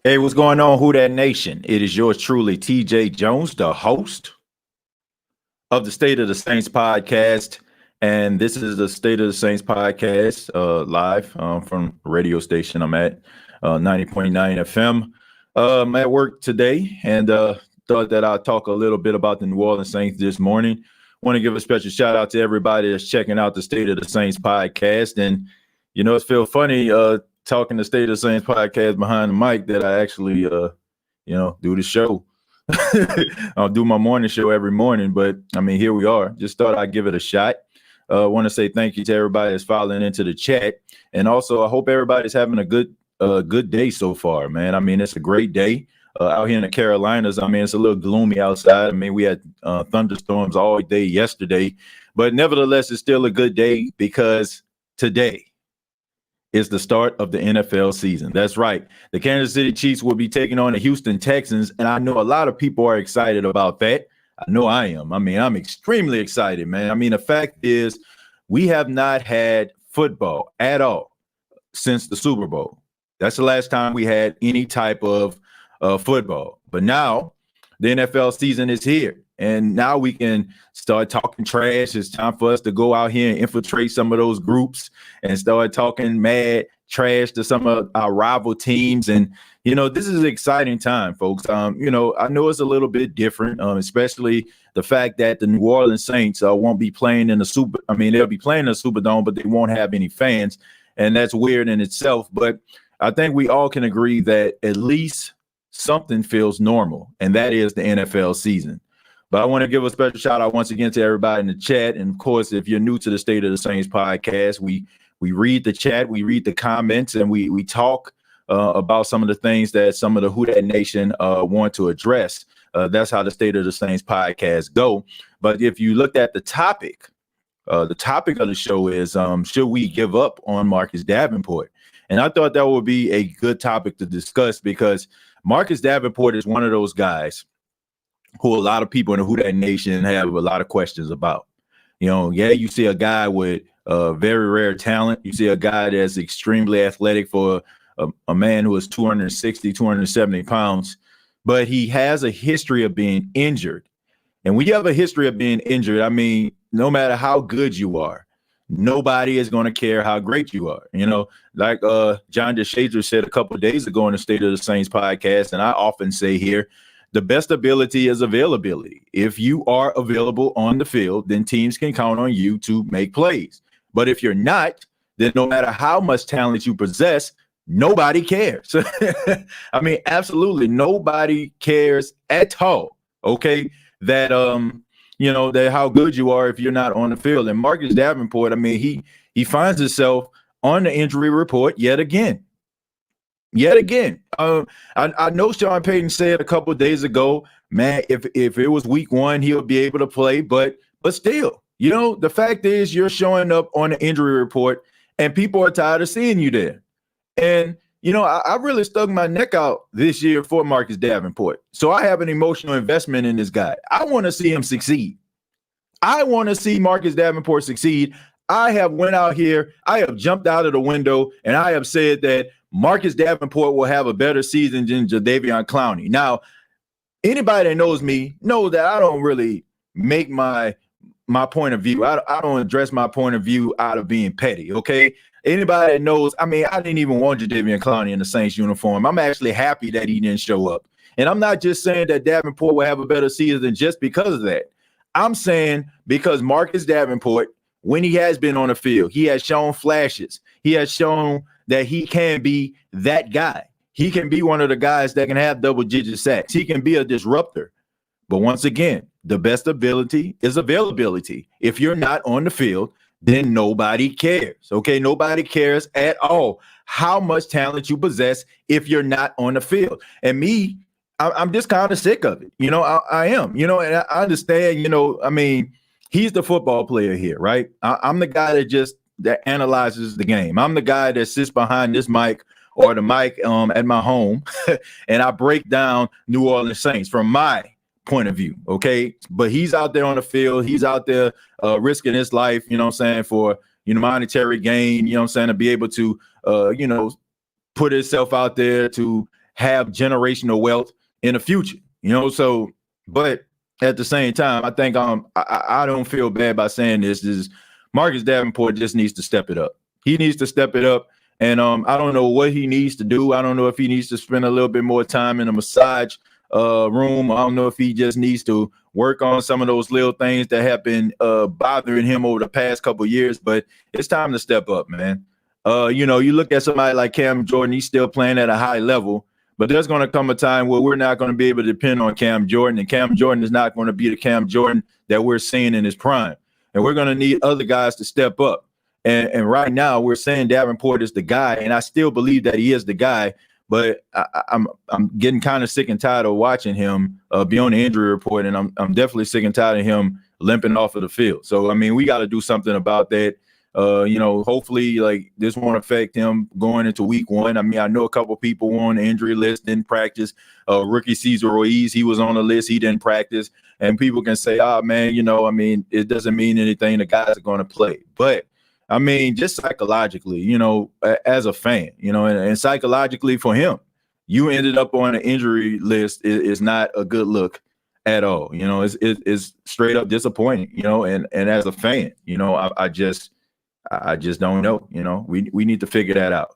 Hey, what's going on, Who Dat Nation? It is yours truly, TJ Jones, the host of the State of the Saints podcast. And this is the State of the Saints podcast live from the radio station I'm at, 90.9 FM. I'm at work today and thought that I'd talk a little bit about the New Orleans Saints this morning. Want to give a special shout out to everybody that's checking out the State of the Saints podcast. And, you know, it's feel funny talking the State of the Saints podcast behind the mic that I actually, do the show. I'll do my morning show every morning, but I mean, here we are. Just thought I'd give it a shot. Want to say thank you to everybody that's filing into the chat. And also, I hope everybody's having a good day so far, man. I mean, it's a great day out here in the Carolinas. I mean, it's a little gloomy outside. I mean, we had thunderstorms all day yesterday, but nevertheless, it's still a good day because today is the start of the NFL season. That's right. The Kansas City Chiefs will be taking on the Houston Texans, and I know a lot of people are excited about that. I know I am. I mean, I'm extremely excited, man. I mean, the fact is we have not had football at all since the Super Bowl. That's the last time we had any type of football. But now the NFL season is here, and now we can start talking trash. It's time for us to go out here and infiltrate some of those groups and start talking mad trash to some of our rival teams. And, you know, this is an exciting time, folks. I know it's a little bit different, especially the fact that the New Orleans Saints won't be playing in the they'll be playing in the Superdome, but they won't have any fans. And that's weird in itself. But I think we all can agree that at least something feels normal, and that is the NFL season. But I want to give a special shout out once again to everybody in the chat. And of course, if you're new to the State of the Saints podcast, we read the chat, we read the comments, and we talk about some of the things that some of the Who Dat Nation want to address. That's how the State of the Saints podcast go. But if you looked at the topic of the show is, should we give up on Marcus Davenport? And I thought that would be a good topic to discuss because Marcus Davenport is one of those guys who a lot of people in the Who Dat Nation have a lot of questions about. You know, yeah, you see a guy with very rare talent. You see a guy that's extremely athletic for a man who is 260, 270 pounds, but he has a history of being injured. And when you have a history of being injured, I mean, no matter how good you are, nobody is going to care how great you are. You know, like John DeShazer said a couple of days ago in the State of the Saints podcast, and I often say here, the best ability is availability. If you are available on the field, then teams can count on you to make plays. But if you're not, then no matter how much talent you possess, nobody cares. I mean, absolutely nobody cares at all. Okay, that that how good you are if you're not on the field. And Marcus Davenport, I mean, he finds himself on the injury report yet again. I know Sean Payton said a couple of days ago, man, if it was week one, he'll be able to play. But still, you know, the fact is you're showing up on the injury report and people are tired of seeing you there. And, you know, I really stuck my neck out this year for Marcus Davenport. So I have an emotional investment in this guy. I want to see him succeed. I want to see Marcus Davenport succeed. I have went out here, I have jumped out of the window, and I have said that Marcus Davenport will have a better season than Jadeveon Clowney. Now, anybody that knows me knows that I don't really make my point of view. I don't address my point of view out of being petty, okay? Anybody that knows, I mean, I didn't even want Jadeveon Clowney in the Saints uniform. I'm actually happy that he didn't show up. And I'm not just saying that Davenport will have a better season just because of that. I'm saying because Marcus Davenport, when he has been on the field, he has shown flashes. He has shown that he can be that guy. He can be one of the guys that can have double-digit sacks. He can be a disruptor. But once again, the best ability is availability. If you're not on the field, then nobody cares. Okay, nobody cares at all how much talent you possess if you're not on the field. And me, I'm just kind of sick of it. I am. And I understand. I mean, he's the football player here, right? I'm the guy that analyzes the game. I'm the guy that sits behind this mic or the mic at my home, and I break down New Orleans Saints from my point of view, okay? But he's out there on the field. He's out there risking his life, for, monetary gain, to be able to, put himself out there to have generational wealth in the future, So, but at the same time, I think I don't feel bad by saying this is Marcus Davenport just needs to step it up. He needs to step it up. And I don't know what he needs to do. I don't know if he needs to spend a little bit more time in a massage room. I don't know if he just needs to work on some of those little things that have been bothering him over the past couple of years. But it's time to step up, man. You look at somebody like Cam Jordan, he's still playing at a high level. But there's going to come a time where we're not going to be able to depend on Cam Jordan. And Cam Jordan is not going to be the Cam Jordan that we're seeing in his prime. And we're going to need other guys to step up. And right now we're saying Davenport is the guy, and I still believe that he is the guy. But I'm getting kind of sick and tired of watching him be on the injury report, and I'm definitely sick and tired of him limping off of the field. So I mean, we got to do something about that. Hopefully, like, this won't affect him going into week 1. I mean, I know a couple people were on the injury list, didn't practice. Rookie Cesar Ruiz, he was on the list, he didn't practice. And people can say, oh man, it doesn't mean anything. The guys are going to play, but I mean, just psychologically, as a fan, and psychologically for him, you ended up on an injury list is not a good look at all. It's straight up disappointing, and as a fan, I just don't know, we need to figure that out.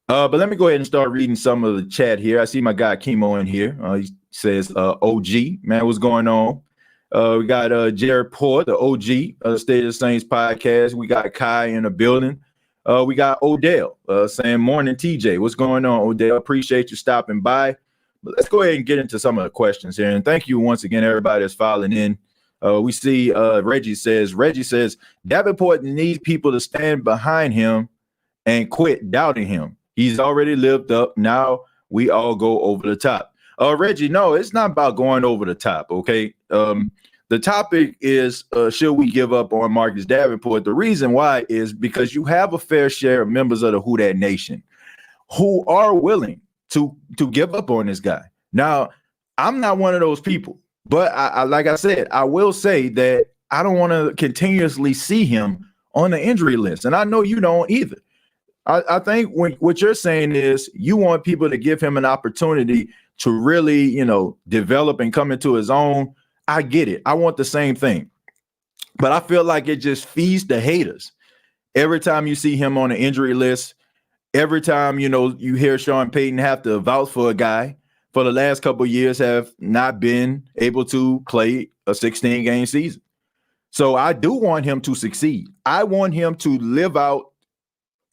But let me go ahead and start reading some of the chat here. I see my guy Kimo in here. He says, OG, man, what's going on? We got Jared Poor, the OG of the State of the Saints podcast. We got Kai in the building. We got Odell saying, morning, TJ. What's going on, Odell? Appreciate you stopping by. But let's go ahead and get into some of the questions here. And thank you once again, everybody that's filing in. We see Reggie says, Davenport needs people to stand behind him and quit doubting him. He's already lived up. Now we all go over the top. Reggie, no, it's not about going over the top, okay? The topic is, should we give up on Marcus Davenport? The reason why is because you have a fair share of members of the Who Dat Nation who are willing to give up on this guy. Now, I'm not one of those people, but I like I said, I will say that I don't want to continuously see him on the injury list, and I know you don't either. I think what you're saying is you want people to give him an opportunity to really, develop and come into his own. I get it. I want the same thing. But I feel like it just feeds the haters. Every time you see him on the injury list, every time, you hear Sean Payton have to vouch for a guy for the last couple of years have not been able to play a 16-game season. So I do want him to succeed. I want him to live out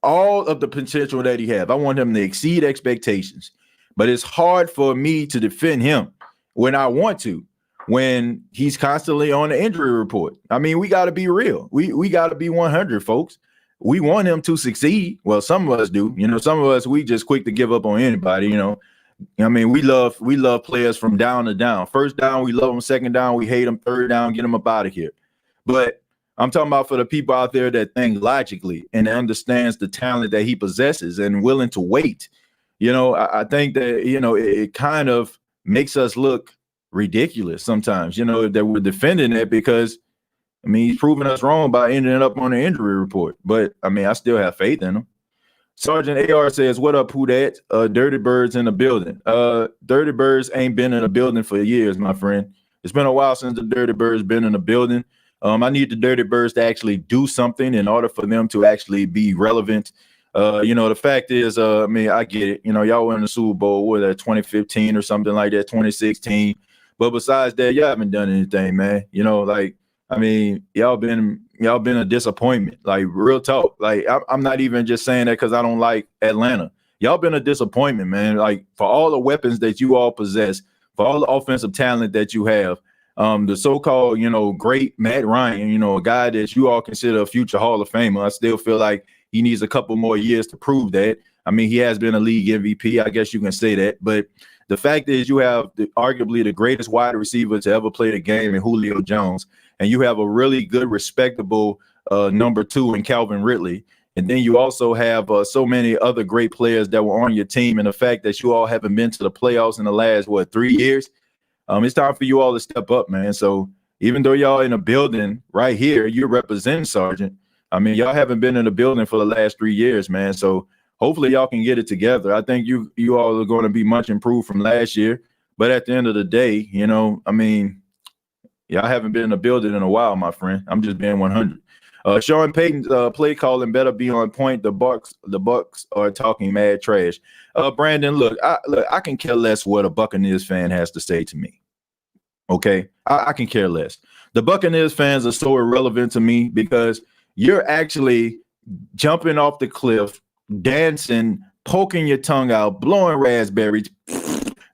all of the potential that he has. I want him to exceed expectations. But it's hard for me to defend him when I want to, when he's constantly on the injury report. I mean, we got to be real. We got to be 100, folks. We want him to succeed. Well, some of us do. Some of us, we just quick to give up on anybody, I mean, we love players from down to down. First down, we love them. Second down, we hate them. Third down, get them up out of here. But I'm talking about for the people out there that think logically and understands the talent that he possesses and willing to wait. I think that, it kind of makes us look ridiculous sometimes, that we're defending it because, I mean, he's proving us wrong by ending up on the injury report. But, I mean, I still have faith in him. Sergeant AR says, what up, who dat? Dirty Birds in the building. Dirty Birds ain't been in the building for years, my friend. It's been a while since the Dirty Birds been in the building. I need the Dirty Birds to actually do something in order for them to actually be relevant. The fact is, I mean, I get it. Y'all were in the Super Bowl, what, 2015 or something like that, 2016. But besides that, y'all haven't done anything, man. I mean, y'all been a disappointment. Like, real talk. Like, I'm not even just saying that because I don't like Atlanta. Y'all been a disappointment, man. Like, for all the weapons that you all possess, for all the offensive talent that you have, The so-called, great Matt Ryan, a guy that you all consider a future Hall of Famer. I still feel like he needs a couple more years to prove that. I mean, he has been a league MVP. I guess you can say that. But the fact is you have arguably the greatest wide receiver to ever play the game in Julio Jones, and you have a really good, respectable number 2 in Calvin Ridley. And then you also have so many other great players that were on your team. And the fact that you all haven't been to the playoffs in the last, 3 years, it's time for you all to step up, man. So even though y'all in a building right here, you're representing Sergeant. I mean, y'all haven't been in the building for the last 3 years, man. So hopefully y'all can get it together. I think you all are going to be much improved from last year. But at the end of the day, y'all haven't been in the building in a while, my friend. I'm just being 100. Sean Payton's play calling better be on point. The Bucks are talking mad trash. Brandon, look, I can care less what a Buccaneers fan has to say to me. Okay, I can care less. The Buccaneers fans are so irrelevant to me because you're actually jumping off the cliff, dancing, poking your tongue out, blowing raspberries,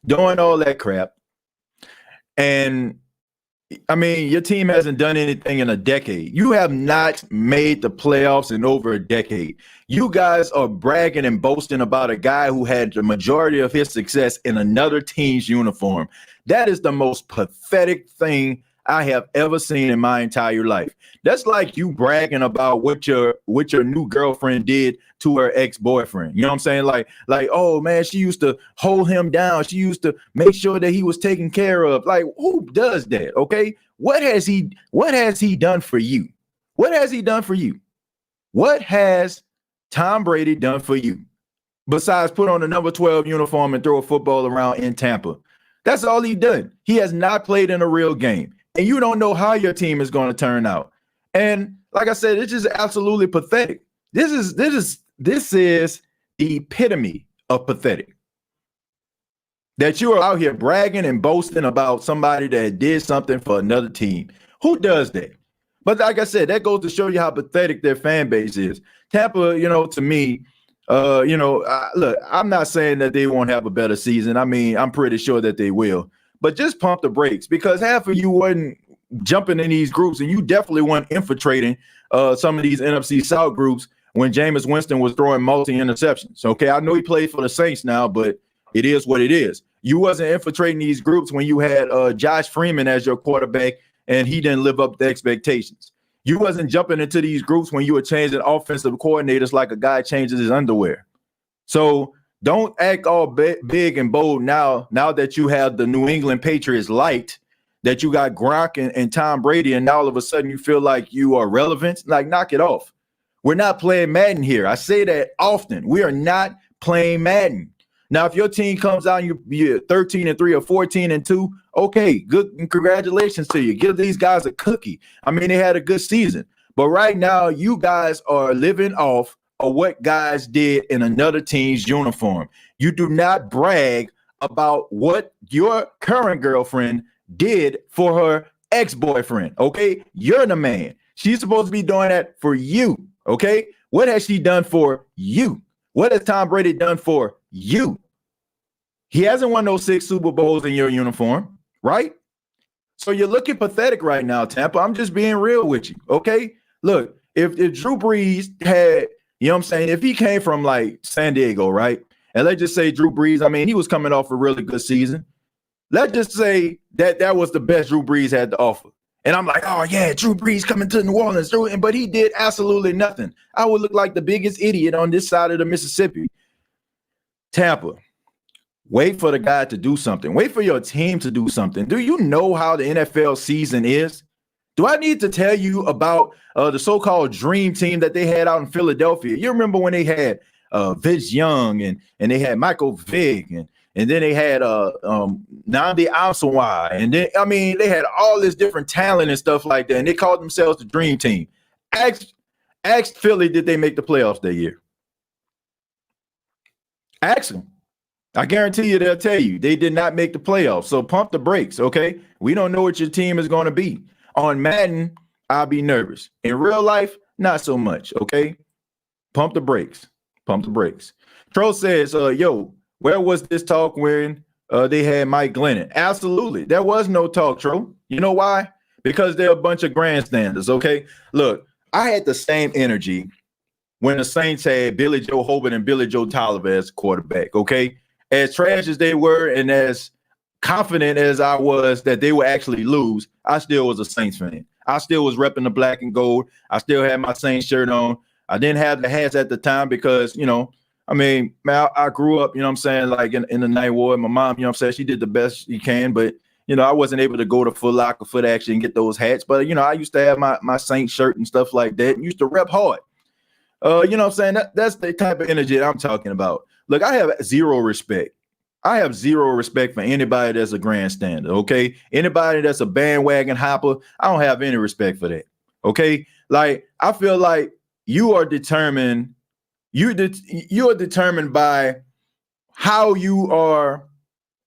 doing all that crap. And I mean, your team hasn't done anything in a decade. You have not made the playoffs in over a decade. You guys are bragging and boasting about a guy who had the majority of his success in another team's uniform. That is the most pathetic thing I have ever seen in my entire life. That's like you bragging about what your new girlfriend did to her ex-boyfriend. You know what I'm saying? Like, oh man, she used to hold him down. She used to make sure that he was taken care of. Like, who does that? Okay. What has he done for you? What has he done for you? What has Tom Brady done for you? Besides put on a number 12 uniform and throw a football around in Tampa. That's all he's done. He has not played in a real game. And you don't know how your team is going to turn out. And like I said, it's just absolutely pathetic. This is the epitome of pathetic. That you are out here bragging and boasting about somebody that did something for another team. Who does that? But like I said, that goes to show you how pathetic their fan base is. Tampa, to me, look, I'm not saying that they won't have a better season. I mean, I'm pretty sure that they will. But just pump the brakes because half of you wasn't jumping in these groups and you definitely weren't infiltrating some of these NFC South groups when Jameis Winston was throwing multi-interceptions. Okay, I know he played for the Saints now, but it is what it is. You wasn't infiltrating these groups when you had Josh Freeman as your quarterback and he didn't live up to expectations. You wasn't jumping into these groups when you were changing offensive coordinators like a guy changes his underwear. So don't act all big and bold now that you have the New England Patriots light, that you got Gronk and Tom Brady, and now all of a sudden you feel like you are relevant. Like, knock it off. We're not playing Madden here. I say that often. We are not playing Madden. Now, if your team comes out and you're 13-3 or 14-2, okay, good. Congratulations to you. Give these guys a cookie. I mean, they had a good season. But right now, you guys are living off of what guys did in another team's uniform. You do not brag about what your current girlfriend did for her ex-boyfriend, okay? You're the man. She's supposed to be doing that for you, okay? What has she done for you? What has Tom Brady done for you? He hasn't won those 6 Super Bowls in your uniform, right? So you're looking pathetic right now, Tampa. I'm just being real with you, okay? Look, if Drew Brees had, you know what I'm saying, if he came from like San Diego, right? And let's just say Drew Brees, I mean, he was coming off a really good season. Let's just say that was the best Drew Brees had to offer. And I'm like, oh, yeah, Drew Brees coming to New Orleans. But he did absolutely nothing. I would look like the biggest idiot on this side of the Mississippi. Tampa, wait for the guy to do something. Wait for your team to do something. Do you know how the NFL season is? Do I need to tell you about the so-called dream team that they had out in Philadelphia? You remember when they had Vince Young and they had Michael Vick and then they had Nnamdi Asomugha, and then they had all this different talent and stuff like that, and they called themselves the Dream Team. Ask Philly, did they make the playoffs that year? Ask them. I guarantee you they'll tell you they did not make the playoffs. So pump the brakes, okay? We don't know what your team is going to be. On Madden, I'll be nervous. In real life, not so much, okay? Pump the brakes. Pump the brakes. Troll says, where was this talk when they had Mike Glennon? Absolutely. There was no talk, Troll. You know why? Because they're a bunch of grandstanders, okay? Look, I had the same energy when the Saints had Billy Joe Hobart and Billy Joe Tolliver as quarterback, okay? As trash as they were and as confident as I was that they would actually lose, I still was a Saints fan. I still was repping the black and gold. I still had my Saints shirt on. I didn't have the hats at the time because, I mean, man, I grew up, I'm saying, like in the night war. My mom, I'm saying, she did the best she can, but I wasn't able to go to Foot Locker, Foot Action, and get those hats. But I used to have my Saints shirt and stuff like that, and used to rep hard. You know what I'm saying? That's the type of energy that I'm talking about. Look, I have zero respect. I have zero respect for anybody that's a grandstander, okay? Anybody that's a bandwagon hopper, I don't have any respect for that, okay? Like, I feel like you are determined, you are determined by how you are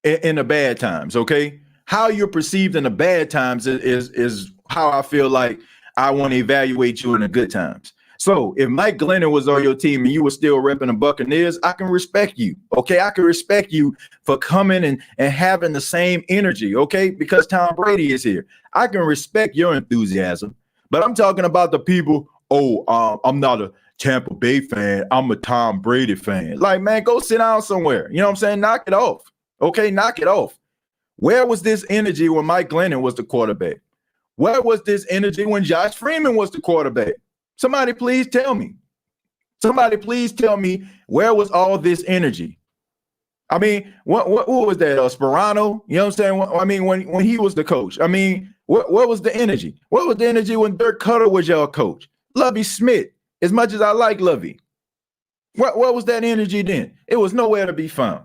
in the bad times, okay? How you're perceived in the bad times is how I feel like I want to evaluate you in the good times. So if Mike Glennon was on your team and you were still repping the Buccaneers, I can respect you. Okay. I can respect you for coming and having the same energy. Okay. Because Tom Brady is here. I can respect your enthusiasm, but I'm talking about the people. I'm not a Tampa Bay fan. I'm a Tom Brady fan. Like, man, go sit down somewhere. You know what I'm saying? Knock it off. Okay. Knock it off. Where was this energy when Mike Glennon was the quarterback? Where was this energy when Josh Freeman was the quarterback? Somebody please tell me. Somebody please tell me, where was all this energy? I mean, what was that? Sperano? You know what I'm saying? I mean, when he was the coach. I mean, what was the energy? What was the energy when Dirk Cutter was your coach? Lovie Smith, as much as I like Lovie. What was that energy then? It was nowhere to be found.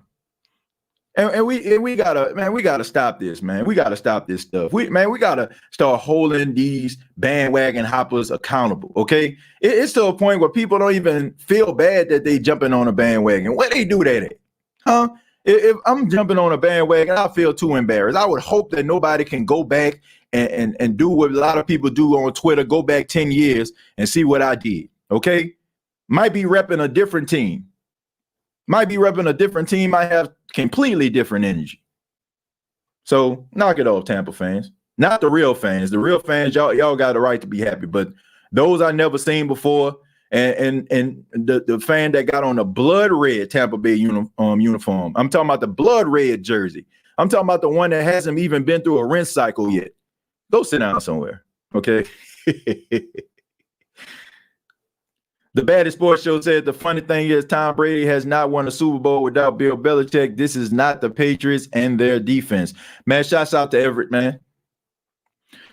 And we gotta stop this, man. We gotta stop this stuff. We gotta start holding these bandwagon hoppers accountable. Okay, it's to a point where people don't even feel bad that they jumping on a bandwagon. Where they do that at? Huh? If I'm jumping on a bandwagon, I feel too embarrassed. I would hope that nobody can go back and do what a lot of people do on Twitter. Go back 10 years and see what I did. Okay, might be repping a different team. Might have completely different energy. So knock it off, Tampa fans. Not the real fans. The real fans, y'all got the right to be happy. But those I never seen before, and the fan that got on the blood red Tampa Bay uniform. I'm talking about the blood red jersey. I'm talking about the one that hasn't even been through a rinse cycle yet. Go sit down somewhere, okay? The Baddest Sports Show said the funny thing is Tom Brady has not won a Super Bowl without Bill Belichick. This is not the Patriots and their defense. Man, shouts out to Everett, man.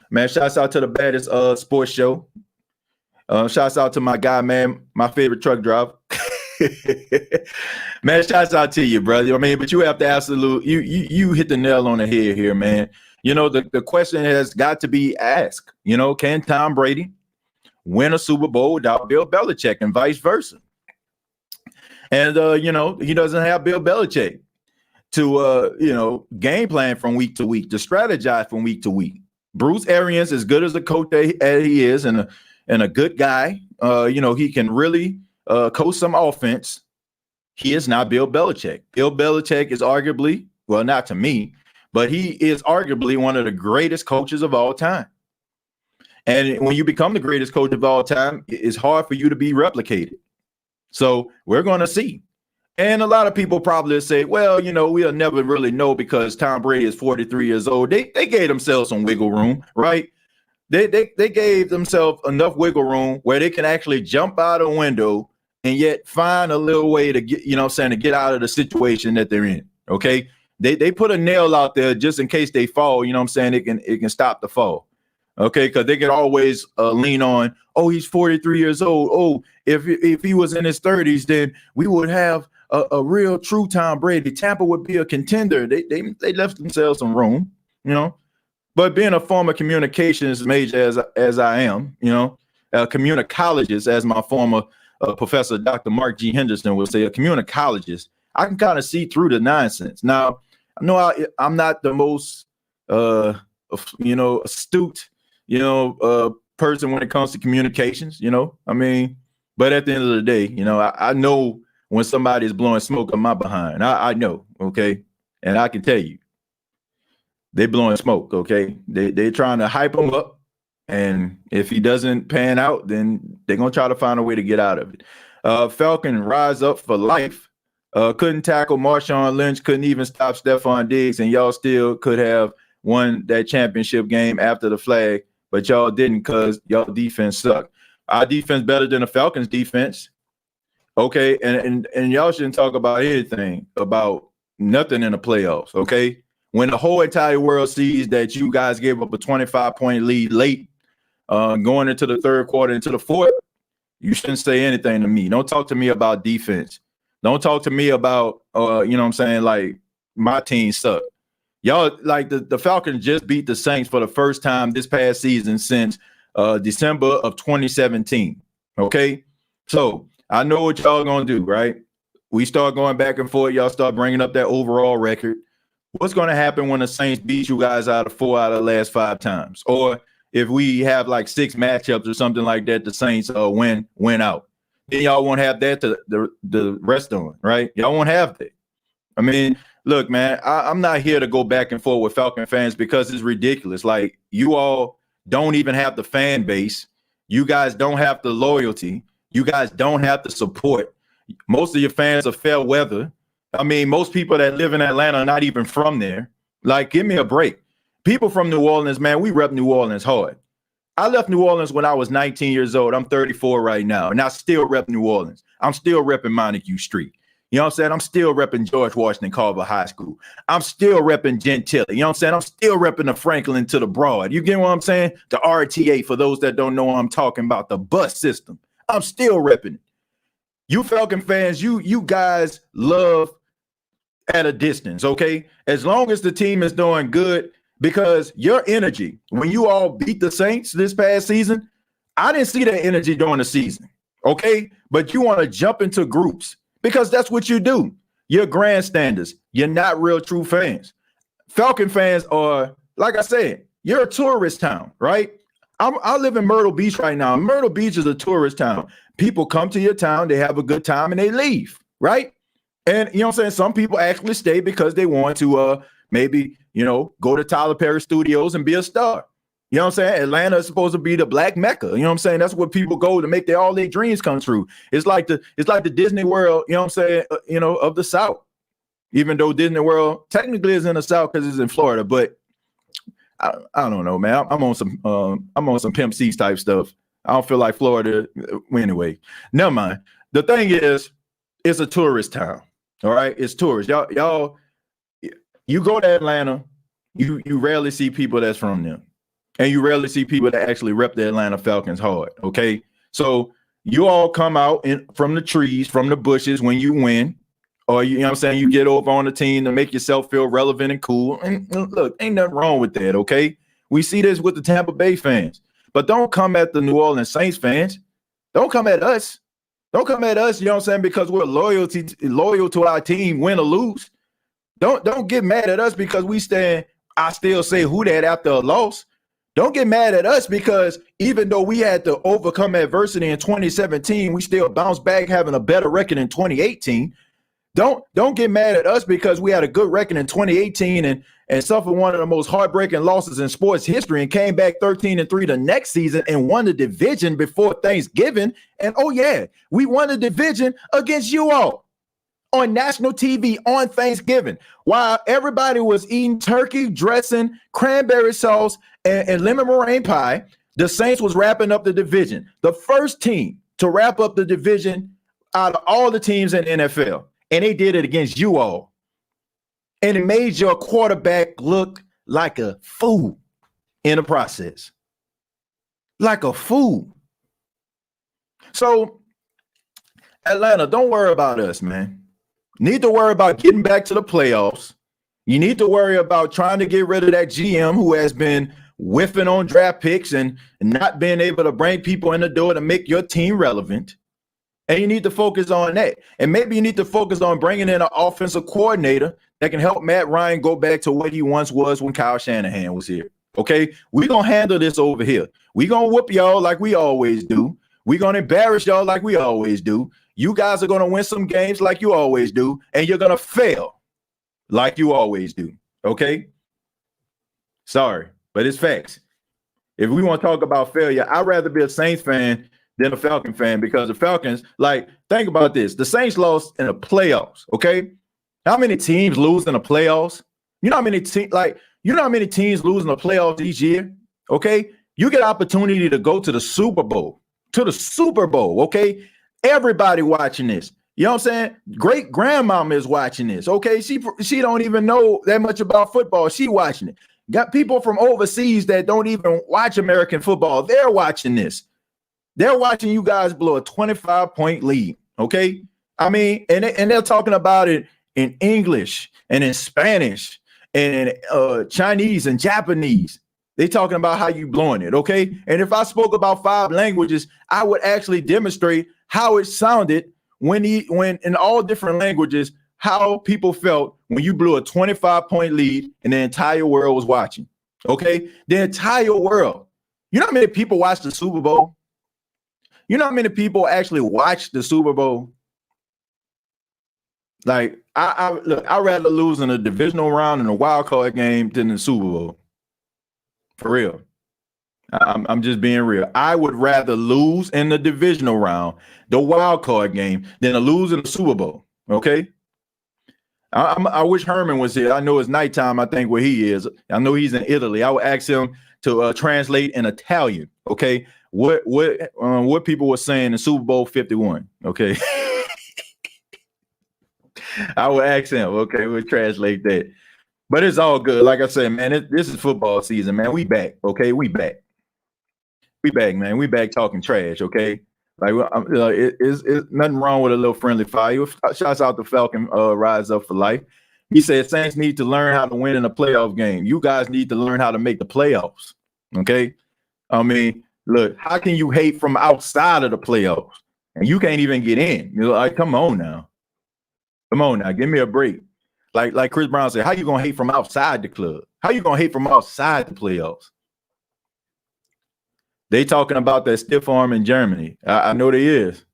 Man, shouts out to the Baddest Sports Show. Shouts out to my guy, man, my favorite truck driver. Man, shouts out to you, brother. I mean, but you have to you hit the nail on the head here, man. The question has got to be asked, can Tom Brady win a Super Bowl without Bill Belichick and vice versa? And, he doesn't have Bill Belichick to, game plan from week to week, to strategize from week to week. Bruce Arians, as good as a coach that he is and a good guy, he can really coach some offense. He is not Bill Belichick. Bill Belichick is arguably, well, not to me, but he is arguably one of the greatest coaches of all time. And when you become the greatest coach of all time, it's hard for you to be replicated. So we're going to see. And a lot of people probably say, well, we'll never really know because Tom Brady is 43 years old. They gave themselves some wiggle room, right? They gave themselves enough wiggle room where they can actually jump out a window and yet find a little way to get, to get out of the situation that they're in. Okay. They put a nail out there just in case they fall, it can stop the fall. Okay, because they can always lean on, he's 43 years old. Oh, if he was in his 30s, then we would have a real true Tom Brady. Tampa would be a contender. They left themselves some room, But being a former communications major as I am, a communicologist, as my former professor, Dr. Mark G. Henderson would say, a communicologist, I can kind of see through the nonsense. Now, I know I'm not the most, astute, person when it comes to communications, but at the end of the day, I know when somebody is blowing smoke on my behind. I know, okay, and I can tell you, They blowing smoke, okay? They're trying to hype him up, and if he doesn't pan out, then they're gonna try to find a way to get out of it. Falcon rise up for life. Couldn't tackle Marshawn Lynch, couldn't even stop Stephon Diggs, and y'all still could have won that championship game after the flag, but y'all didn't because y'all defense sucked. Our defense better than the Falcons' defense. Okay, and y'all shouldn't talk about anything, about nothing in the playoffs, okay? When the whole entire world sees that you guys gave up a 25-point lead late, going into the third quarter, into the fourth, you shouldn't say anything to me. Don't talk to me about defense. Don't talk to me about, you know what I'm saying, like, my team suck. Y'all, like, the Falcons just beat the Saints for the first time this past season since December of 2017, okay? So I know what y'all going to do, right? We start going back and forth. Y'all start bringing up that overall record. What's going to happen when the Saints beat you guys out of 4 out of the last 5 times? Or if we have like 6 matchups or something like that, the Saints win out. Then y'all won't have that to the rest on, right? Y'all won't have that. I mean, look, man, I'm not here to go back and forth with Falcon fans because it's ridiculous. Like, you all don't even have the fan base. You guys don't have the loyalty. You guys don't have the support. Most of your fans are fair weather. I mean, most people that live in Atlanta are not even from there. Like, give me a break. People from New Orleans, man, we rep New Orleans hard. I left New Orleans when I was 19 years old. I'm 34 right now, and I still rep New Orleans. I'm still repping Montague Street. You know what I'm saying? I'm still repping George Washington Carver High School. I'm still repping Gentilly. You know what I'm saying? I'm still repping the Franklin to the Broad. You get what I'm saying? The RTA, for those that don't know what I'm talking about, the bus system. I'm still repping it. You Falcon fans, you guys love at a distance, okay? As long as the team is doing good, because your energy, when you all beat the Saints this past season, I didn't see that energy during the season, okay? But you want to jump into groups because that's what you do. You're grandstanders. You're not real true fans. Falcon fans are, like I said, you're a tourist town, right? I live in Myrtle Beach right now. Myrtle Beach is a tourist town. People come to your town, they have a good time, and they leave, right? And you know what I'm saying? Some people actually stay because they want to maybe, you know, go to Tyler Perry Studios and be a star. You know what I'm saying? Atlanta is supposed to be the Black Mecca. You know what I'm saying? That's where people go to make all their dreams come true. It's like the Disney World, you know what I'm saying, of the South. Even though Disney World technically is in the South because it's in Florida, but I don't know, man. I'm on some Pimp C type stuff. I don't feel like Florida. Anyway, never mind. The thing is, it's a tourist town. All right, it's tourists. Y'all, you go to Atlanta, you rarely see people that's from them, and you rarely see people that actually rep the Atlanta Falcons hard. Okay, so you all come out from the trees, from the bushes when you win, or you know what I'm saying, you get over on the team to make yourself feel relevant and cool. And look, ain't nothing wrong with that. Okay, we see this with the Tampa Bay fans, but don't come at the New Orleans Saints fans. Don't come at us. Don't come at us, you know what I'm saying, because we're loyal to our team, win or lose. Don't get mad at us because I still say who that after a loss. Don't get mad at us because even though we had to overcome adversity in 2017, we still bounced back having a better record in 2018. Don't get mad at us because we had a good record in 2018 and suffered one of the most heartbreaking losses in sports history and came back 13-3 the next season and won the division before Thanksgiving. And oh yeah, we won the division against you all on national TV on Thanksgiving while everybody was eating turkey dressing, cranberry sauce, and lemon meringue pie. The Saints was wrapping up the division, the first team to wrap up the division out of all the teams in the NFL. And they did it against you all. And it made your quarterback look like a fool in the process. Like a fool. So, Atlanta, don't worry about us, man. Need to worry about getting back to the playoffs. You need to worry about trying to get rid of that GM who has been whiffing on draft picks and not being able to bring people in the door to make your team relevant. And you need to focus on that. And maybe you need to focus on bringing in an offensive coordinator that can help Matt Ryan go back to what he once was when Kyle Shanahan was here. Okay? We're going to handle this over here. We're going to whoop y'all like we always do. We're going to embarrass y'all like we always do. You guys are going to win some games like you always do. And you're going to fail like you always do. Okay? Sorry, but it's facts. If we want to talk about failure, I'd rather be a Saints fan than a Falcon fan because the Falcons, like, think about this. The Saints lost in the playoffs, okay? How many teams lose in the playoffs? You know how many teams lose in the playoffs each year? Okay. You get opportunity to go to the Super Bowl. Okay. Everybody watching this. You know what I'm saying? Great grandmama is watching this. Okay. She don't even know that much about football. She watching it. Got people from overseas that don't even watch American football. They're watching this. They're watching you guys blow a 25-point lead. Okay. I mean, and they're talking about it in English and in Spanish and Chinese and Japanese. They talking about how you blowing it, okay? And if I spoke about 5 languages, I would actually demonstrate how it sounded when in all different languages, how people felt when you blew a 25-point lead and the entire world was watching, okay? The entire world. You know how many people watch the Super Bowl? You know how many people actually watch the Super Bowl? Like, I'd rather lose in a divisional round in a wild card game than the Super Bowl. For real. I'm just being real. I would rather lose in the divisional round, the wild card game, than to lose in the Super Bowl. Okay. I wish Herman was here. I know it's nighttime, I think, where he is. I know he's in Italy. I would ask him to translate in Italian. Okay. What people were saying in Super Bowl 51. Okay. I would ask him. Okay, we'll translate that. But it's all good. Like I said, man, this is football season, man. We back. Okay, we back. We back, man. We back talking trash. Okay, like it's nothing wrong with a little friendly fire. Shouts out to Falcon Rise Up for Life. He said Saints need to learn how to win in a playoff game. You guys need to learn how to make the playoffs. Okay, I mean, look, how can you hate from outside of the playoffs and you can't even get in? You're like, come on now. Come on now, give me a break. Like Chris Brown said, how you gonna hate from outside the club? How you gonna hate from outside the playoffs? They talking about that stiff arm in Germany. I know they is.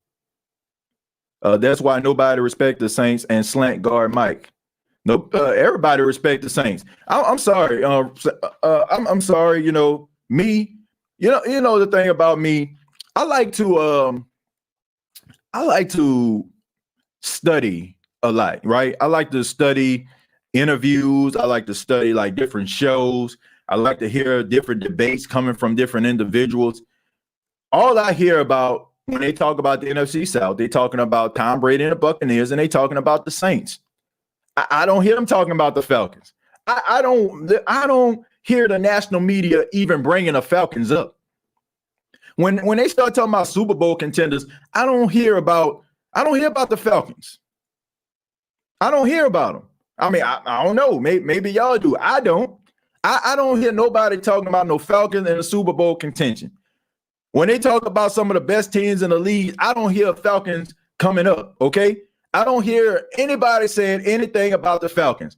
That's why nobody respect the Saints and slant guard Mike. No, everybody respect the Saints. I'm sorry. I'm sorry. You know me. You know the thing about me. I like to study a lot, right? I like to study interviews. I like to study like different shows. I like to hear different debates coming from different individuals. All I hear about when they talk about the NFC South, they talking about Tom Brady and the Buccaneers, and they talking about the Saints. I don't hear them talking about the Falcons. I don't hear the national media even bringing the Falcons up. When they start talking about Super Bowl contenders, I don't hear about the Falcons. I don't hear about them. I mean, I don't know. Maybe y'all do. I don't. I don't hear nobody talking about no Falcons in the Super Bowl contention. When they talk about some of the best teams in the league, I don't hear Falcons coming up, okay? I don't hear anybody saying anything about the Falcons.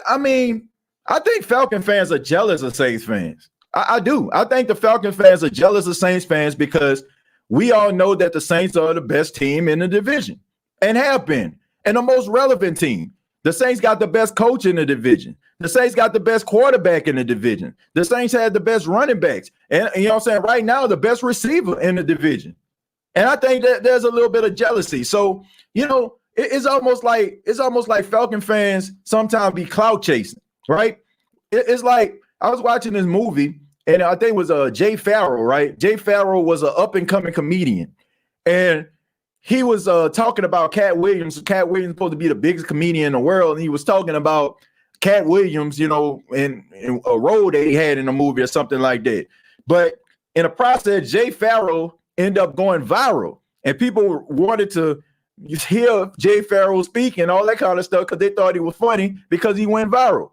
I mean, I think Falcon fans are jealous of Saints fans. I do. I think the Falcon fans are jealous of Saints fans because we all know that the Saints are the best team in the division and have been. And the most relevant team. The Saints got the best coach in the division. The Saints got the best quarterback in the division. The Saints had the best running backs. And you know what I'm saying? Right now, the best receiver in the division. And I think that there's a little bit of jealousy. So, you know, it's almost like Falcon fans sometimes be clout chasing, right? It's like I was watching this movie, and I think it was Jay Farrell, right? Jay Farrell was an up-and-coming comedian. And he was talking about Cat Williams. Cat Williams supposed to be the biggest comedian in the world, and he was talking about Cat Williams, you know, in a role that he had in the movie or something like that. But in the process, Jay Farrell ended up going viral, and people wanted to hear Jay Farrell speak and all that kind of stuff because they thought he was funny because he went viral.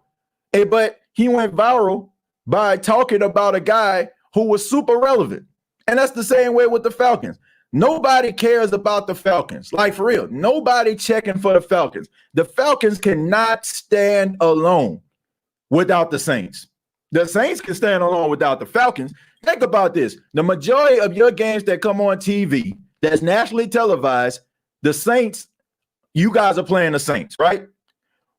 But he went viral by talking about a guy who was super relevant, and that's the same way with the Falcons. Nobody cares about the Falcons. Like, for real, nobody checking for the Falcons. The Falcons cannot stand alone without the Saints. The Saints can stand alone without the Falcons. Think about this. The majority of your games that come on TV that's nationally televised, the Saints, you guys are playing the Saints, right?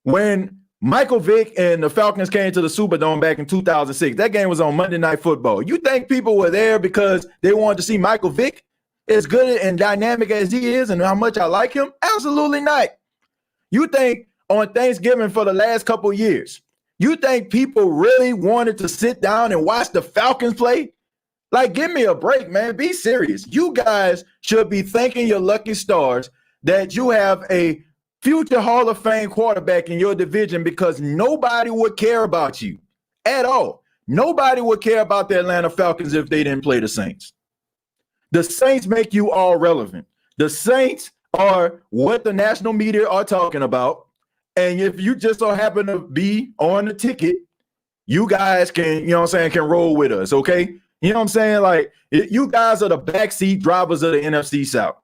When Michael Vick and the Falcons came to the Superdome back in 2006. That game was on Monday Night Football. You think people were there because they wanted to see Michael Vick as good and dynamic as he is and how much I like him? Absolutely not. You think on Thanksgiving for the last couple of years, you think people really wanted to sit down and watch the Falcons play? Like, give me a break, man. Be serious. You guys should be thanking your lucky stars that you have a future Hall of Fame quarterback in your division, because nobody would care about you at all. Nobody would care about the Atlanta Falcons if they didn't play the Saints. The Saints make you all relevant. The Saints are what the national media are talking about. And if you just so happen to be on the ticket, you guys can, you know what I'm saying, can roll with us, okay? You know what I'm saying? Like, you guys are the backseat drivers of the NFC South.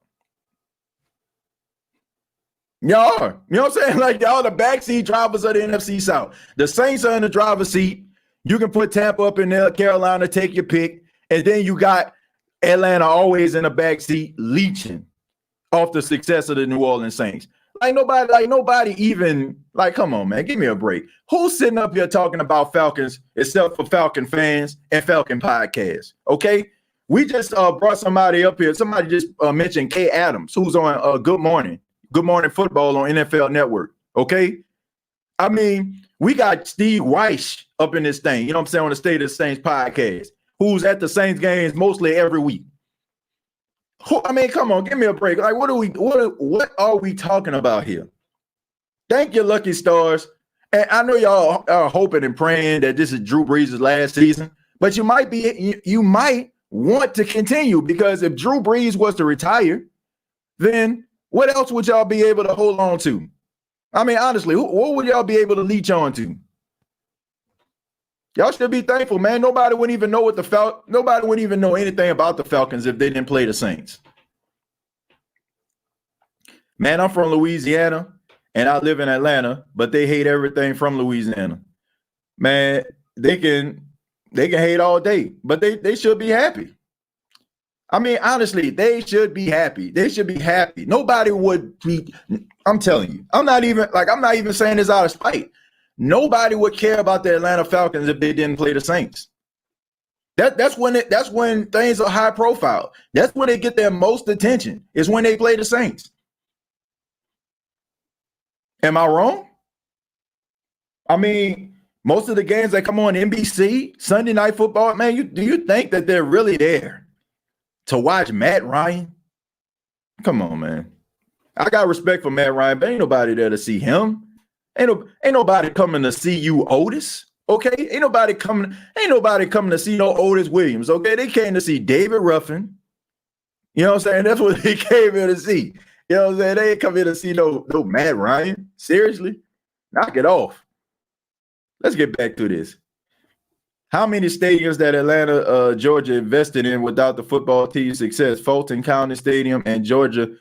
Y'all are. You know what I'm saying? Like, y'all the backseat drivers of the NFC South. The Saints are in the driver's seat. You can put Tampa up in there, Carolina, take your pick. And then you got Atlanta always in the backseat leeching off the success of the New Orleans Saints. Nobody even, come on, man, give me a break. Who's sitting up here talking about Falcons except for Falcon fans and Falcon podcasts, okay? We just brought somebody up here. Somebody just mentioned Kay Adams, who's on Good Morning Football on NFL Network, okay? I mean, we got Steve Weish up in this thing, you know what I'm saying, on the State of the Saints podcast, who's at the Saints games mostly every week. I mean, come on, give me a break. Like, what are we talking about here? Thank your lucky stars. And I know y'all are hoping and praying that this is Drew Brees' last season, but you might want to continue, because if Drew Brees was to retire, then what else would y'all be able to hold on to? I mean, honestly, what would y'all be able to leech on to? Y'all should be thankful, man. Nobody wouldn't even know nobody wouldn't even know anything about the Falcons if they didn't play the Saints. Man, I'm from Louisiana and I live in Atlanta, but they hate everything from Louisiana. Man, they can hate all day, but they should be happy. I mean, honestly, they should be happy. They should be happy. Nobody would be, I'm telling you, I'm not even saying this out of spite. Nobody would care about the Atlanta Falcons if they didn't play the Saints. That's when things are high profile. That's when they get their most attention, is when they play the Saints. Am I wrong? I mean, most of the games that come on NBC, Sunday Night Football, man, do you think that they're really there to watch Matt Ryan? Come on, man. I got respect for Matt Ryan, but ain't nobody there to see him. Ain't nobody coming to see you, Otis. Okay, ain't nobody coming to see no Otis Williams. Okay, they came to see David Ruffin. You know what I'm saying? That's what they came here to see. You know what I'm saying? They ain't come here to see no Matt Ryan. Seriously, knock it off. Let's get back to this. How many stadiums that Atlanta, Georgia invested in without the football team's success? Fulton County Stadium and Georgia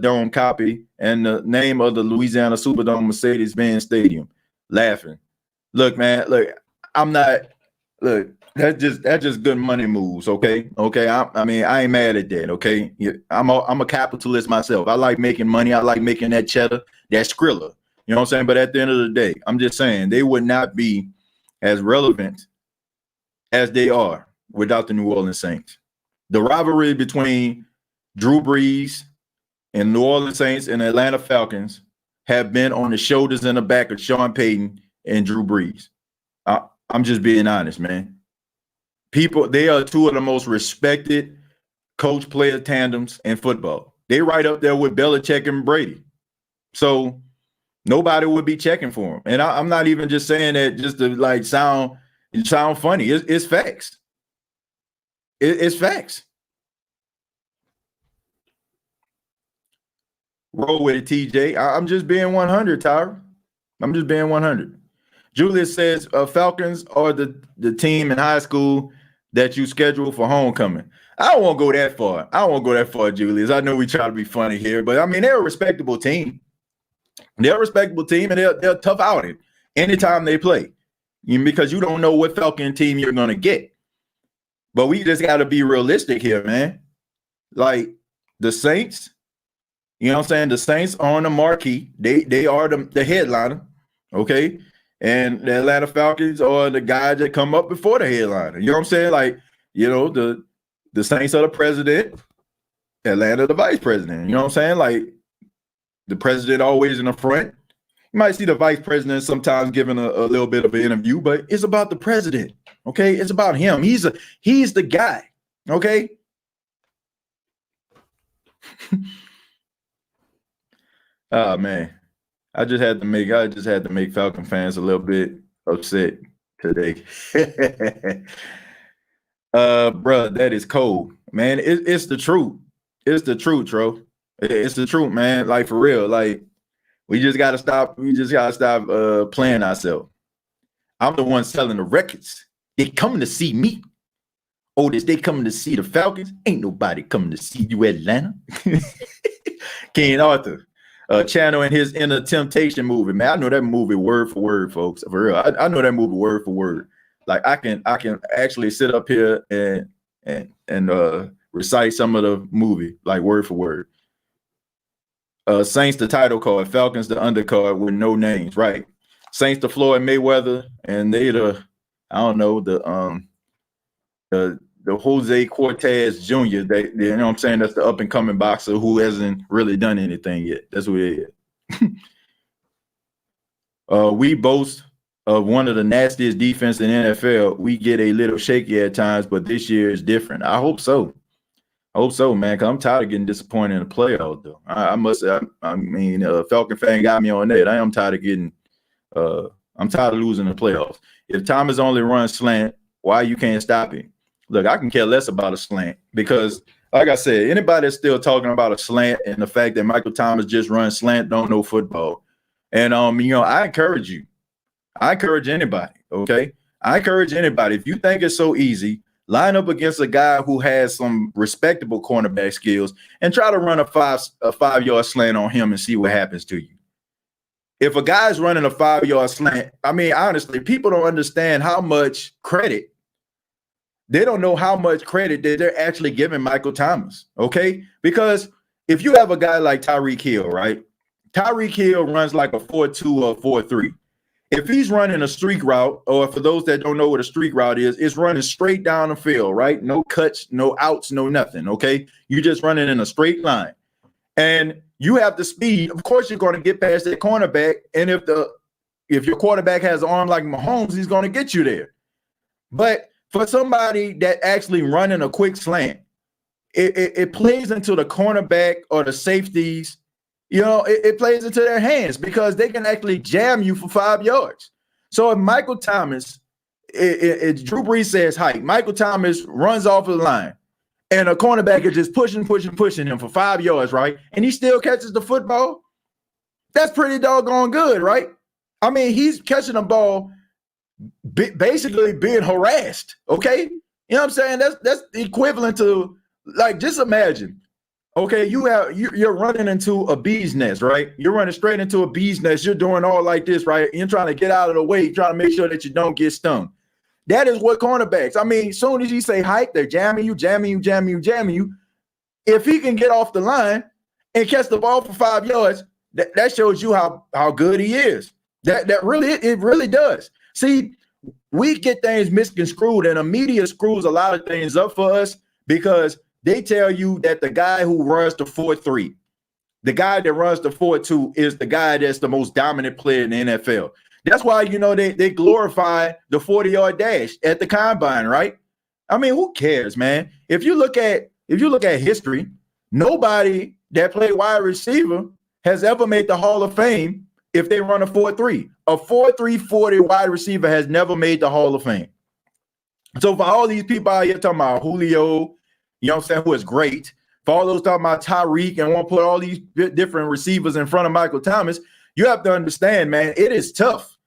Dome copy, and the name of the Louisiana Superdome Mercedes-Benz Stadium. Laughing. Look, man, that's just good money moves, okay? Okay, I mean, I ain't mad at that, okay? I'm a capitalist myself. I like making money. I like making that cheddar, that Skrilla. You know what I'm saying? But at the end of the day, I'm just saying they would not be as relevant as they are without the New Orleans Saints. The rivalry between Drew Brees and New Orleans Saints and Atlanta Falcons have been on the shoulders and the back of Sean Payton and Drew Brees. I'm just being honest, man. They are two of the most respected coach-player tandems in football. They right up there with Belichick and Brady. So nobody would be checking for them. And I'm not even just saying that just to sound funny. It's facts. It's facts. Roll with it, TJ. I'm just being 100, Tyra. I'm just being 100. Julius says Falcons are the team in high school that you schedule for homecoming. I don't want to go that far. Julius. I know we try to be funny here, but I mean, they're a respectable team. They're a respectable team, and they're tough outing anytime they play, because you don't know what Falcon team you're going to get. But we just got to be realistic here, man. Like the Saints, you know what I'm saying? The Saints are on the marquee. They are the headliner, okay? And the Atlanta Falcons are the guys that come up before the headliner. You know what I'm saying? Like, the Saints are the president, Atlanta the vice president. You know what I'm saying? Like, the president always in the front. You might see the vice president sometimes giving a little bit of an interview, but it's about the president. Okay, it's about him. He's the guy. Okay. Oh man, I just had to make Falcon fans a little bit upset today. Bro, that is cold, man. It's the truth. It's the truth, Tro. It's the truth, man. Like, for real. Like, we just gotta stop. Playing ourselves. I'm the one selling the records. They coming to see me. Otis, they coming to see the Falcons. Ain't nobody coming to see you, Atlanta. King Arthur, channeling his Inner Temptation movie. Man, I know that movie word for word, folks. For real, I know that movie word for word. Like, I can actually sit up here and recite some of the movie, like, word for word. Saints the title card, Falcons the undercard with no names, right? Saints the Floyd Mayweather, and they the Jose Cortez Jr. They, you know what I'm saying? That's the up and coming boxer who hasn't really done anything yet. That's what it is. We boast of one of the nastiest defense in the NFL. We get a little shaky at times, but this year is different. I hope so. Man, because I'm tired of getting disappointed in the playoffs, though. I mean, Falcon fan got me on that. I am tired of getting I'm tired of losing the playoffs. If Thomas only runs slant, why you can't stop him? Look, I can care less about a slant because, like I said, anybody that's still talking about a slant and the fact that Michael Thomas just runs slant don't know football. And, I encourage you. I encourage anybody, okay? I encourage anybody. If you think it's so easy, line up against a guy who has some respectable cornerback skills and try to run a 5-yard slant on him and see what happens to you. If a guy's running a 5-yard slant, I mean, honestly, people don't understand how much credit. They don't know how much credit that they're actually giving Michael Thomas, okay? Because if you have a guy like Tyreek Hill, right? Tyreek Hill runs like a 4.2 or 4.3. If he's running a streak route, or for those that don't know what a streak route is, it's running straight down the field, right? No cuts, no outs, no nothing, okay? You're just running in a straight line. And you have the speed. Of course, you're going to get past that cornerback. And if your quarterback has an arm like Mahomes, he's going to get you there. But for somebody that actually running a quick slant, it plays into the cornerback or the safeties. It plays into their hands because they can actually jam you for 5 yards. So if Michael Thomas, Drew Brees says hike, Michael Thomas runs off of the line and a cornerback is just pushing him for 5 yards, right? And he still catches the football. That's pretty doggone good, right? I mean, he's catching the ball basically being harassed, okay? You know what I'm saying? That's equivalent to, like, just imagine. Okay, you're running into a bee's nest, right? You're running straight into a bee's nest. You're doing all like this, right? You're trying to get out of the way. You're trying to make sure that you don't get stung. That is what cornerbacks. I mean, as soon as you say hike, they're jamming you. If he can get off the line and catch the ball for 5 yards, that shows you how good he is. It really does. See, we get things misconstrued, and the media screws a lot of things up for us because they tell you that the guy who runs the 4.3, the guy that runs the 4.2 is the guy that's the most dominant player in the NFL. That's why, they glorify the 40-yard dash at the combine, right? I mean, who cares, man? If you look at history, nobody that played wide receiver has ever made the Hall of Fame if they run a 4.3. A 4.3 40 wide receiver has never made the Hall of Fame. So for all these people out here talking about Julio, you know what I'm saying, who is great, for all those talking about Tyreek and want to put all these different receivers in front of Michael Thomas, you have to understand, man, it is tough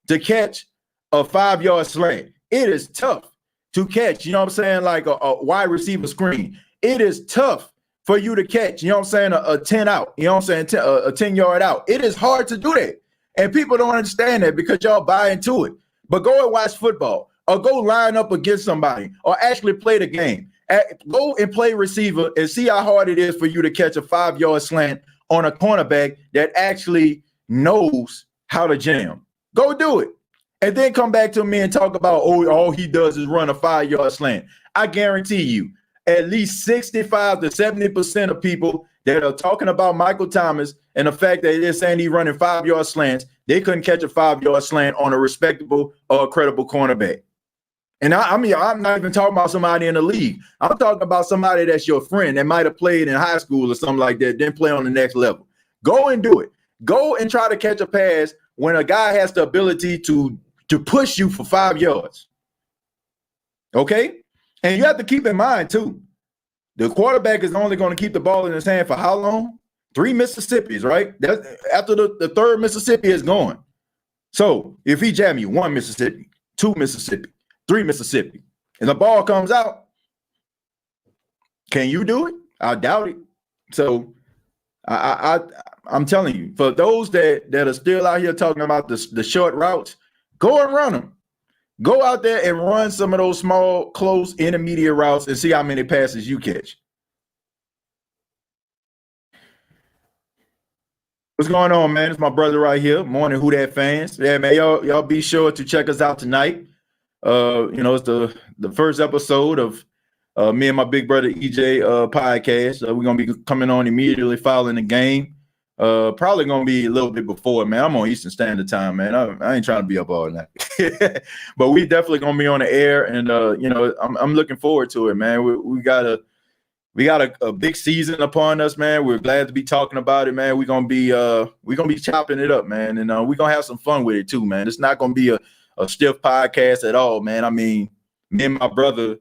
to catch a 5-yard slant. It is tough to catch, you know what I'm saying, like a wide receiver screen. It is tough for you to catch, you know what I'm saying, a 10 out, you know what I'm saying, a 10-yard out. It is hard to do that. And people don't understand that because y'all buy into it. But go and watch football or go line up against somebody or actually play the game. Go and play receiver and see how hard it is for you to catch a 5-yard slant on a cornerback that actually knows how to jam. Go do it. and then come back to me and talk about, oh, all he does is run a 5-yard slant. I guarantee you, at least 65 to 70% of people that are talking about Michael Thomas and the fact that they're saying he's running 5-yard slants, they couldn't catch a 5-yard slant on a respectable or credible cornerback. And I mean, I'm not even talking about somebody in the league. I'm talking about somebody that's your friend that might have played in high school or something like that, then play on the next level. Go and do it. Go and try to catch a pass when a guy has the ability to push you for 5 yards. Okay? And you have to keep in mind, too, the quarterback is only going to keep the ball in his hand for how long? 3 Mississippis, right? That's after the third Mississippi is gone. So if he jam you 1 Mississippi, 2 Mississippi, 3 Mississippi, and the ball comes out, can you do it? I doubt it. So I'm telling you, for those that are still out here talking about the short routes, go and run them. Go out there and run some of those small, close, intermediate routes and see how many passes you catch. What's going on, man? It's my brother right here. Morning, Who Dat fans. Yeah, man, y'all be sure to check us out tonight. It's the first episode of me and my big brother EJ podcast. We're gonna be coming on immediately following the game. Probably gonna be a little bit before, man. I'm on Eastern Standard Time, man. I ain't trying to be up all night, but we definitely gonna be on the air, and I'm looking forward to it, man. We got a big season upon us, man. We're glad to be talking about it, man. We're gonna be chopping it up, man, and we're gonna have some fun with it too, man. It's not gonna be a stiff podcast at all, man. I mean, me and my brother,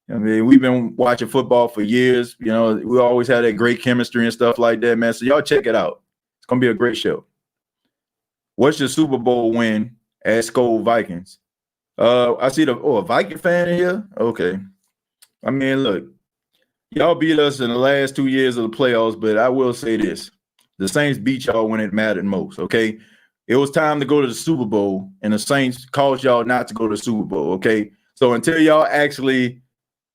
we've been watching football for years. We always had that great chemistry and stuff like that, man. So y'all check it out. It's gonna be a great show. What's your Super Bowl win at Skol Vikings? I see a Viking fan in here. Okay. I mean, look, y'all beat us in the last 2 years of the playoffs, but I will say this: the Saints beat y'all when it mattered most. Okay. It was time to go to the Super Bowl, and the Saints caused y'all not to go to the Super Bowl, okay? So until y'all actually,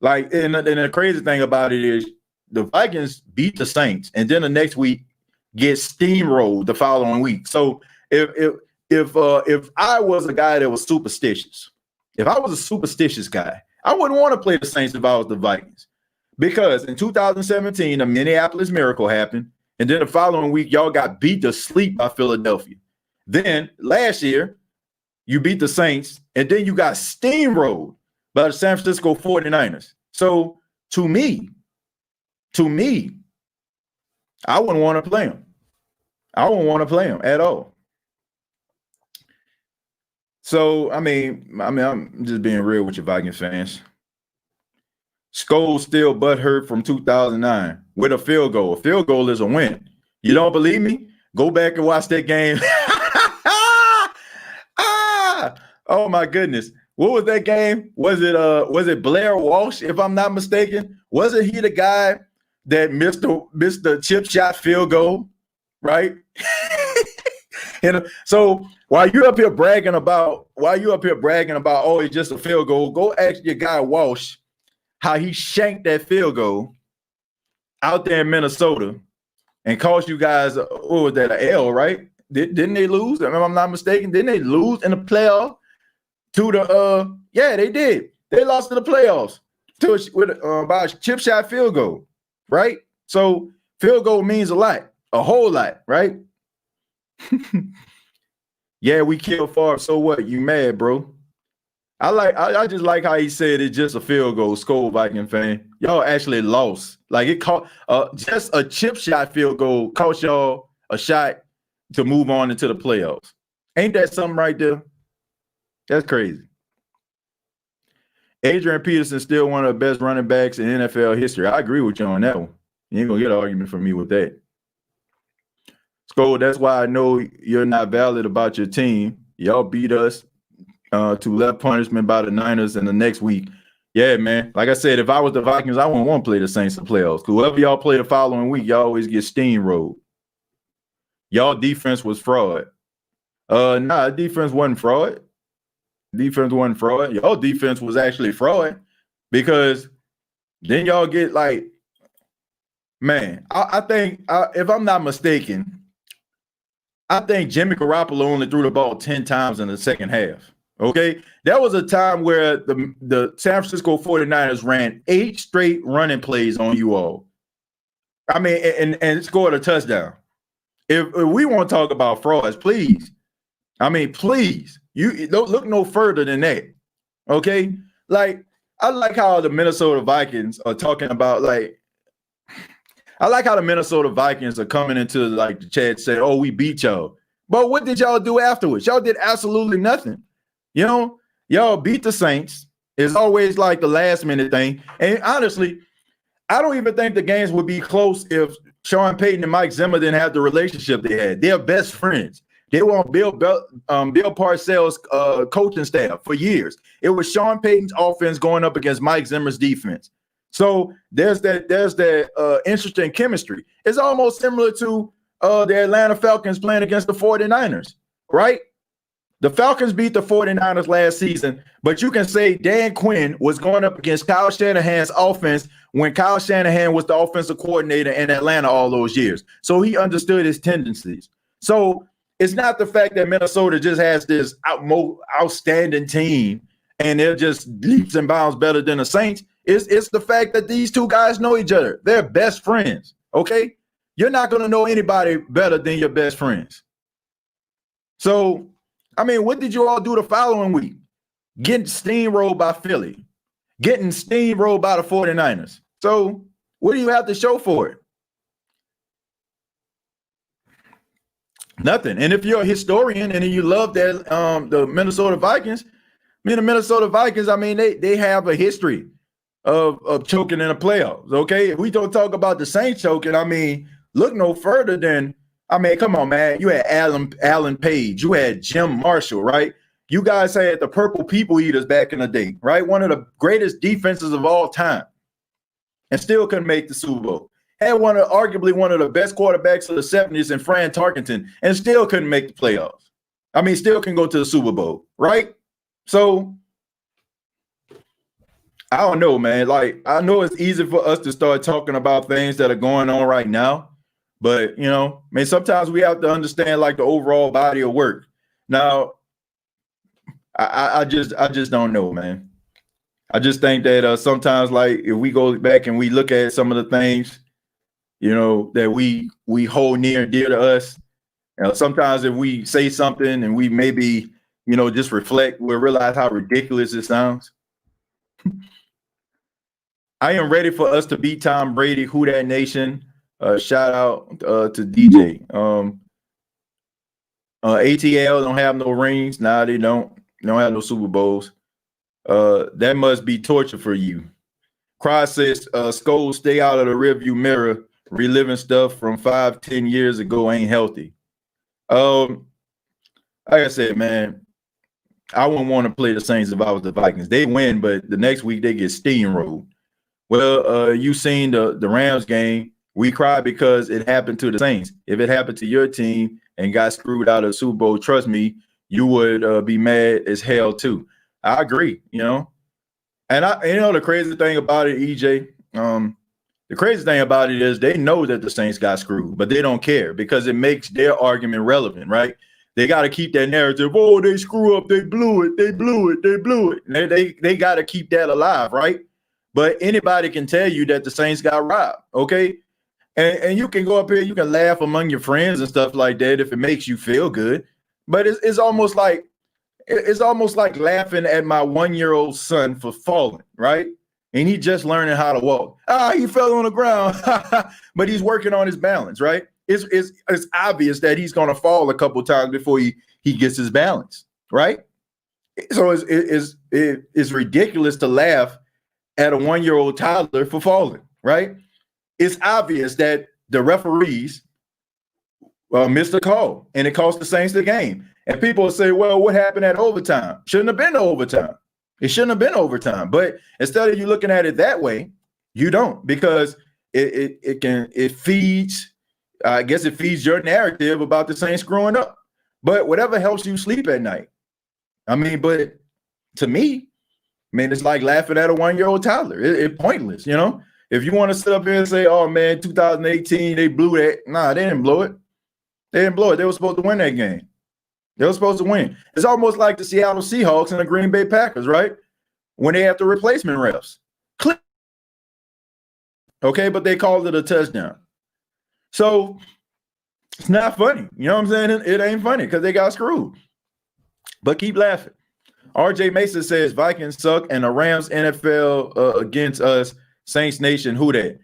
and the crazy thing about it is the Vikings beat the Saints, and then the next week get steamrolled the following week. So if I was a guy that was superstitious, if I was a superstitious guy, I wouldn't want to play the Saints if I was the Vikings. Because in 2017, the Minneapolis Miracle happened, and then the following week, y'all got beat to sleep by Philadelphia. Then last year, you beat the Saints, and then you got steamrolled by the San Francisco 49ers. So to me, I wouldn't want to play them. I wouldn't want to play them at all. So, I mean, I'm just being real with you Vikings fans. Skol still butthurt from 2009 with a field goal. A field goal is a win. You don't believe me? Go back and watch that game. Oh my goodness. What was that game? Was it Blair Walsh, if I'm not mistaken? Wasn't he the guy that missed the chip shot field goal? Right? And so while you're up here bragging about, oh, it's just a field goal, go ask your guy Walsh how he shanked that field goal out there in Minnesota and cost you guys, what was that, an L, right? Didn't they lose? If I'm not mistaken, didn't they lose in the playoff to the yeah, they did. They lost in the playoffs by a chip shot field goal, right? So field goal means a lot, a whole lot, right? Yeah, we killed Favre. So what? You mad, bro? I just like how he said it's just a field goal. Skol Viking fan, y'all actually lost. Like it caught just a chip shot field goal cost y'all a shot to move on into the playoffs. Ain't that something right there? That's crazy. Adrian Peterson still one of the best running backs in NFL history. I agree with you on that one. You ain't gonna get an argument from me with that. Skol, that's why I know you're not valid about your team. Y'all beat us to left punishment by the Niners in the next week. Yeah, man. Like I said, if I was the Vikings, I wouldn't want to play the Saints in the playoffs. Whoever y'all play the following week, y'all always get steamrolled. Y'all defense was fraud. Nah, defense wasn't fraud. Defense wasn't fraud. Y'all defense was actually fraud because then y'all get like, man, I think, if I'm not mistaken, I think Jimmy Garoppolo only threw the ball 10 times in the second half. Okay. There was a time where the San Francisco 49ers ran 8 straight running plays on you all. I mean, and scored a touchdown. If we want to talk about frauds, please. I mean, please. You don't look no further than that. Okay. Like, I like how the Minnesota Vikings are talking about, like, I like how the Minnesota Vikings are coming into like the chat saying, oh, we beat y'all. But what did y'all do afterwards? Y'all did absolutely nothing. You know, y'all beat the Saints. It's always like the last minute thing. And honestly, I don't even think the games would be close if Sean Payton and Mike Zimmer didn't have the relationship they had. They're best friends. They were on Bill Parcells' coaching staff for years. It was Sean Payton's offense going up against Mike Zimmer's defense. So there's that interesting chemistry. It's almost similar to the Atlanta Falcons playing against the 49ers, right? The Falcons beat the 49ers last season, but you can say Dan Quinn was going up against Kyle Shanahan's offense when Kyle Shanahan was the offensive coordinator in Atlanta all those years. So he understood his tendencies. So it's not the fact that Minnesota just has this outstanding team and they're just leaps and bounds better than the Saints. It's the fact that these two guys know each other. They're best friends, okay? You're not going to know anybody better than your best friends. So, I mean, what did you all do the following week? Getting steamrolled by Philly. Getting steamrolled by the 49ers. So, what do you have to show for it? Nothing. And if you're a historian and you love that the Minnesota Vikings, the Minnesota Vikings, I mean, they have a history of choking in the playoffs, okay? If we don't talk about the Saints choking, I mean, look no further than, I mean, come on, man. You had Alan Page. You had Jim Marshall, right? You guys had the Purple People Eaters back in the day, right? One of the greatest defenses of all time and still couldn't make the Super Bowl. Had arguably one of the best quarterbacks of the 70s in Fran Tarkenton and still couldn't make the playoffs. I mean, still can go to the Super Bowl, right? So, I don't know, man. Like, I know it's easy for us to start talking about things that are going on right now, but, you know, I mean, sometimes we have to understand, like, the overall body of work. Now, I just don't know, man. I just think that sometimes, like, if we go back and we look at some of the things, you know, that we hold near and dear to us, sometimes if we say something and we maybe, you know, just reflect, we'll realize how ridiculous it sounds. I am ready for us to beat Tom Brady. Who that nation? Shout out to DJ. ATL don't have no rings. Nah, they don't. They don't have no Super Bowls. That must be torture for you. Cry says, Scholes, stay out of the rearview mirror. Reliving stuff from 5-10 years ago ain't healthy. Like I said, man, I wouldn't want to play the Saints if I was the Vikings. They win, but the next week they get steamrolled. Well, you seen the Rams game. We cried because it happened to the Saints. If it happened to your team and got screwed out of the Super Bowl, trust me, you would be mad as hell too. I agree, you know. And the crazy thing about it, EJ, the crazy thing about it is they know that the Saints got screwed, but they don't care because it makes their argument relevant, right? They got to keep that narrative. Oh, they screw up. They blew it. They blew it. They blew it. They got to keep that alive, right? But anybody can tell you that the Saints got robbed, okay? And you can go up here, you can laugh among your friends and stuff like that if it makes you feel good. But it's almost like laughing at my 1-year-old son for falling, right? And he just learning how to walk. He fell on the ground, but he's working on his balance, right? It's obvious that he's going to fall a couple times before he gets his balance, right? So it's ridiculous to laugh at a 1-year-old toddler for falling, right? It's obvious that the referees missed a call, and it cost the Saints the game. And people will say, well, what happened at overtime? Shouldn't have been no overtime. It shouldn't have been overtime. But instead of you looking at it that way, you don't, because it feeds, I guess it feeds your narrative about the Saints screwing up. But whatever helps you sleep at night. I mean, but to me, it's like laughing at a 1-year-old toddler. It's pointless, you know? If you want to sit up here and say, oh, man, 2018, they blew that. Nah, they didn't blow it. They didn't blow it. They were supposed to win that game. They were supposed to win. It's almost like the Seattle Seahawks and the Green Bay Packers, right? When they have the replacement refs. Okay, but they called it a touchdown. So it's not funny. You know what I'm saying? It ain't funny because they got screwed. But keep laughing. RJ Mason says Vikings suck and the Rams NFL against us. Saints Nation, who that?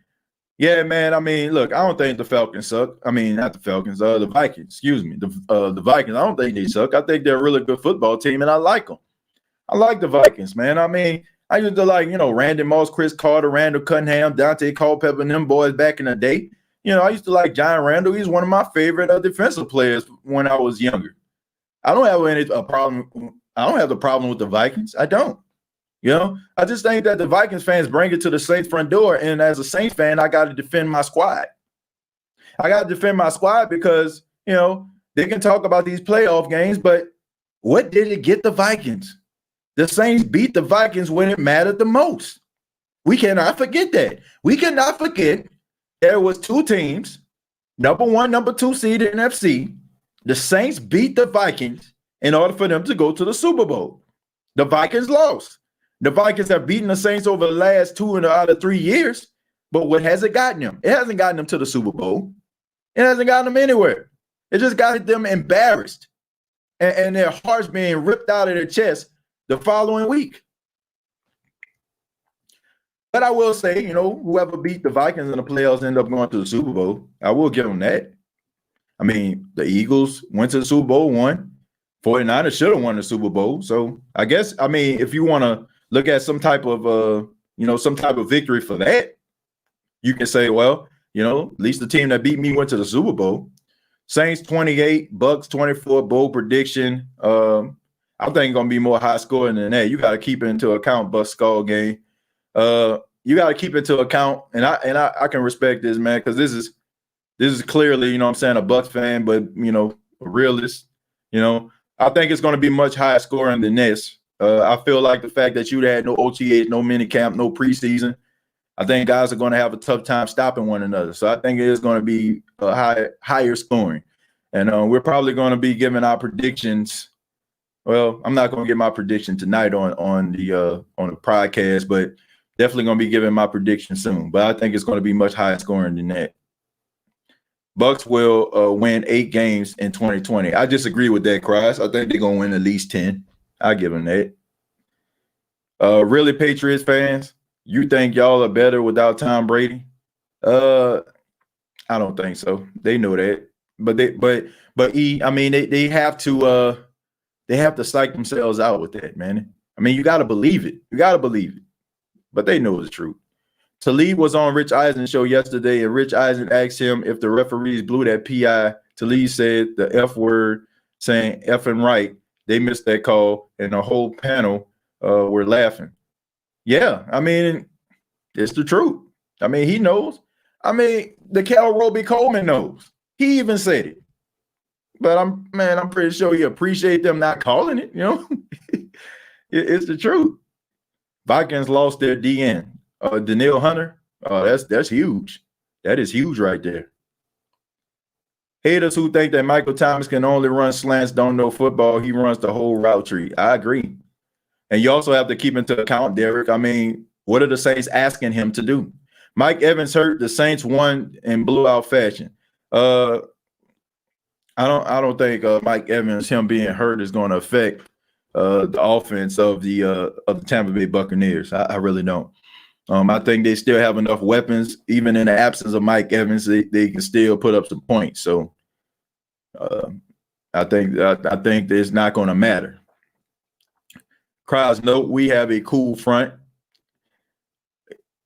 Yeah, man. I mean, look, I don't think the Falcons suck. I mean, not the Falcons, the Vikings. Excuse me, the Vikings. I don't think they suck. I think they're a really good football team, and I like them. I like the Vikings, man. I mean, I used to like, Randy Moss, Chris Carter, Randall Cunningham, Dante Culpepper, and them boys back in the day. I used to like John Randall. He's one of my favorite defensive players when I was younger. I don't have a problem. I don't have the problem with the Vikings. I don't. I just think that the Vikings fans bring it to the Saints front door. And as a Saints fan, I got to defend my squad. I got to defend my squad because, they can talk about these playoff games, but what did it get the Vikings? The Saints beat the Vikings when it mattered the most. We cannot forget that. We cannot forget there was two teams, number 1, number 2 seed in NFC. The Saints beat the Vikings in order for them to go to the Super Bowl. The Vikings lost. The Vikings have beaten the Saints over the last 2 out of 3 years, but what has it gotten them? It hasn't gotten them to the Super Bowl. It hasn't gotten them anywhere. It just got them embarrassed and their hearts being ripped out of their chest the following week. But I will say, whoever beat the Vikings in the playoffs ended up going to the Super Bowl. I will give them that. I mean, the Eagles went to the Super Bowl, won. 49ers should have won the Super Bowl. So I guess, if you want to look at some type of, some type of victory for that, you can say, well, at least the team that beat me went to the Super Bowl. Saints 28, Bucks 24, bold prediction. I think it's going to be more high scoring than that. You got to keep into account Bucks skull game. You got to keep into account, and I can respect this, man, because this is clearly, a Bucks fan, but a realist. I think it's going to be much higher scoring than this. I feel like the fact that you had no OTAs, no mini camp, no preseason, I think guys are going to have a tough time stopping one another. So I think it is going to be a higher scoring, and we're probably going to be giving our predictions. Well, I'm not going to get my prediction tonight on the podcast, but definitely going to be giving my prediction soon. But I think it's going to be much higher scoring than that. Bucks will win 8 games in 2020. I disagree with that, Cross. I think they're going to win at least 10. I give them that. Really, Patriots fans, you think y'all are better without Tom Brady? I don't think so. They know that, but they have to psych themselves out with that, man. You got to believe it. You got to believe it, but they know it's true. Talib was on Rich Eisen's show yesterday, and Rich Eisen asked him if the referees blew that PI. Talib said the F word, saying effing right. They missed that call, and the whole panel were laughing. Yeah, it's the truth. He knows. The Cal Roby Coleman knows. He even said it. But I'm pretty sure he appreciate them not calling it, It's the truth. Vikings lost their DN. Daniil Hunter. That's huge. That is huge right there. Haters who think that Michael Thomas can only run slants don't know football. He runs the whole route tree. I agree. And you also have to keep into account, Derek. What are the Saints asking him to do? Mike Evans hurt. The Saints won in blowout fashion. I don't think Mike Evans, him being hurt, is going to affect the offense of the Tampa Bay Buccaneers. I really don't. I think they still have enough weapons, even in the absence of Mike Evans, they can still put up some points. So I think it's not going to matter. Crowds note we have a cool front.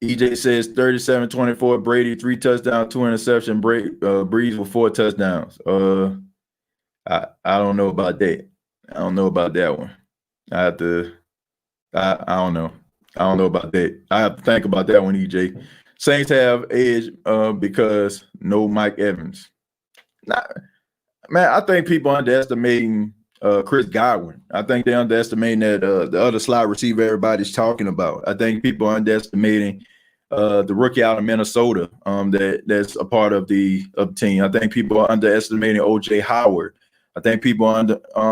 EJ says 37-24, Brady 3 touchdowns, 2 interceptions, Breeze with 4 touchdowns. I don't know about that. I don't know about that one. I don't know. I don't know about that. I have to think about that one, EJ. Saints have edge because no Mike Evans. I think people underestimating Chris Godwin. I think they're underestimating that the other slot receiver everybody's talking about. I think people are underestimating the rookie out of Minnesota that's a part of the team. I think people are underestimating O.J. Howard. I think people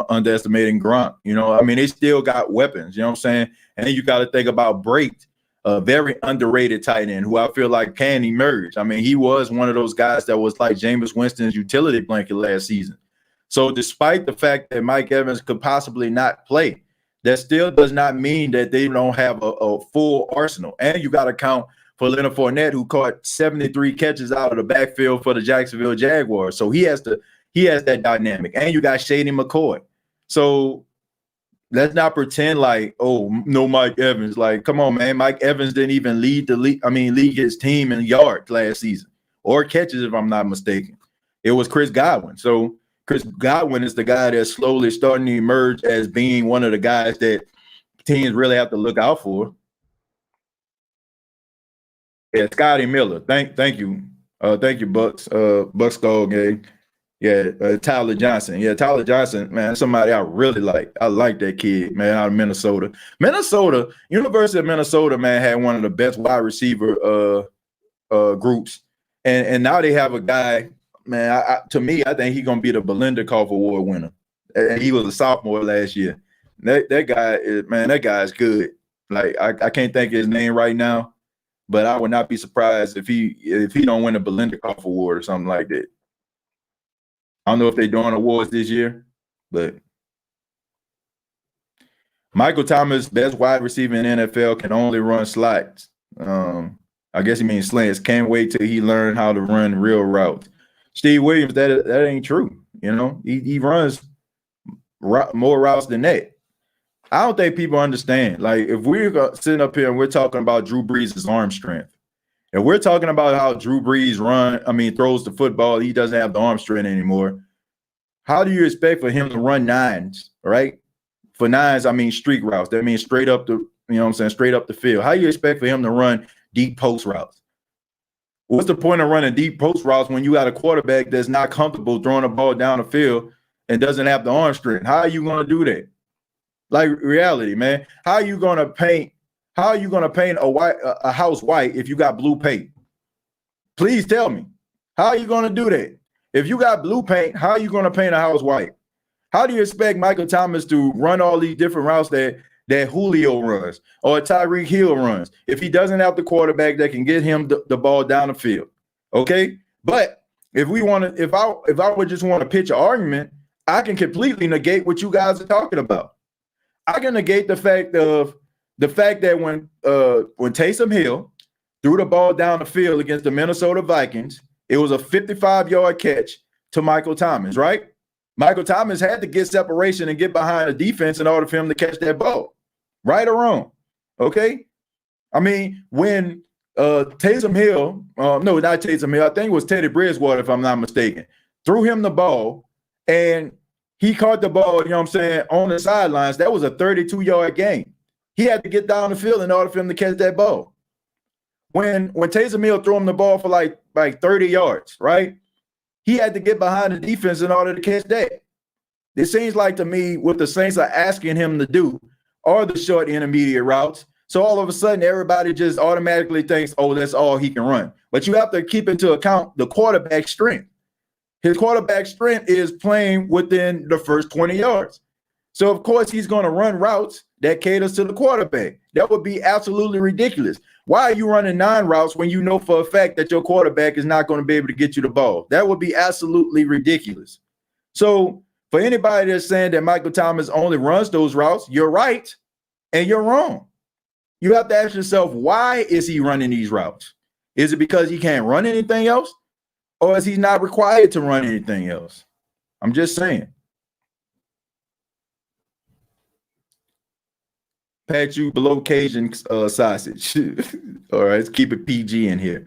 underestimating Gronk. You know, I mean, they still got weapons. You know what I'm saying? And then you got to think about Brate, a very underrated tight end who I feel like can emerge. I mean, he was one of those guys that was like Jameis Winston's utility blanket last season. So despite the fact that Mike Evans could possibly not play, that still does not mean that they don't have a full arsenal. And you got to count for Leonard Fournette, who caught 73 catches out of the backfield for the Jacksonville Jaguars. So he has that dynamic. And you got Shady McCoy. So let's not pretend like, oh, no Mike Evans. Like, come on, man. Mike Evans didn't even lead his team in yards last season or catches, if I'm not mistaken. It was Chris Godwin. So Chris Godwin is the guy that's slowly starting to emerge as being one of the guys that teams really have to look out for. Yeah, Scotty Miller. Thank you. Thank you, Bucks. Bucks Gold Gang. Yeah, Tyler Johnson. Yeah, Tyler Johnson, man, somebody I really like. I like that kid, man, out of Minnesota. University of Minnesota, man, had one of the best wide receiver groups. And now they have a guy, man, to me, I think he's going to be the Belinda Cough Award winner. And he was a sophomore last year. That guy is good. Like, I can't think of his name right now, but I would not be surprised if he don't win a Belinda Cough Award or something like that. I don't know if they're doing awards this year, but Michael Thomas, best wide receiver in NFL, can only run slots. I guess he means slants. Can't wait till he learn how to run real routes. Steve Williams, that ain't true. You know, he runs more routes than that. I don't think people understand. Like, if we're sitting up here and we're talking about Drew Brees' arm strength, and we're talking about how Drew Brees throws the football, he doesn't have the arm strength anymore. How do you expect for him to run nines, right? For nines, I mean streak routes. That means straight up straight up the field. How do you expect for him to run deep post routes? What's the point of running deep post routes when you got a quarterback that's not comfortable throwing the ball down the field and doesn't have the arm strength? How are you going to do that? Like, reality, man. How are you going to paint a house white if you got blue paint? Please tell me. How are you going to do that? If you got blue paint, how are you going to paint a house white? How do you expect Michael Thomas to run all these different routes that Julio runs or Tyreek Hill runs if he doesn't have the quarterback that can get him the ball down the field? Okay? But if I would just want to pitch an argument, I can completely negate what you guys are talking about. I can negate the fact that when Taysom Hill threw the ball down the field against the Minnesota Vikings, it was a 55-yard catch to Michael Thomas, right? Michael Thomas had to get separation and get behind the defense in order for him to catch that ball. Right or wrong? Okay? I mean, when Taysom Hill, no, not Taysom Hill, I think it was Teddy Bridgewater, if I'm not mistaken, threw him the ball and he caught the ball, you know what I'm saying, on the sidelines. That was a 32-yard gain. He had to get down the field in order for him to catch that ball. When Taysom Hill threw him the ball for like 30 yards, right? He had to get behind the defense in order to catch that. It seems like to me what the Saints are asking him to do are the short intermediate routes. So all of a sudden, everybody just automatically thinks, oh, that's all he can run. But you have to keep into account the quarterback strength. His quarterback strength is playing within the first 20 yards. So, of course, he's going to run routes that caters to the quarterback. That would be absolutely ridiculous. Why are you running 9 routes when you know for a fact that your quarterback is not going to be able to get you the ball? That would be absolutely ridiculous. So, for anybody that's saying that Michael Thomas only runs those routes, you're right and you're wrong. You have to ask yourself, why is he running these routes? Is it because he can't run anything else? Or is he not required to run anything else? I'm just saying. Pat, you below Cajun sausage. All right, let's keep it PG in here.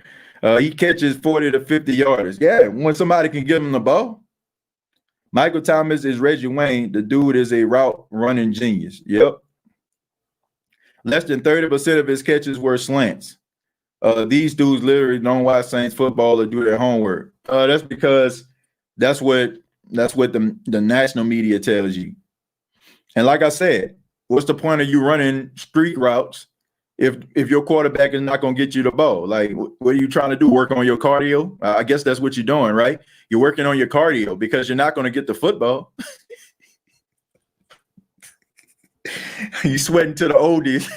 He catches 40 to 50 yarders. Yeah, when somebody can give him the ball. Michael Thomas is Reggie Wayne. The dude is a route running genius. Yep. Less than 30% of his catches were slants. These dudes literally don't watch Saints football or do their homework. That's because that's what the national media tells you. And like I said, what's the point of you running street routes if your quarterback is not going to get you the ball? Like, what are you trying to do? Work on your cardio? I guess that's what you're doing, right? You're working on your cardio because you're not going to get the football. You sweating to the oldies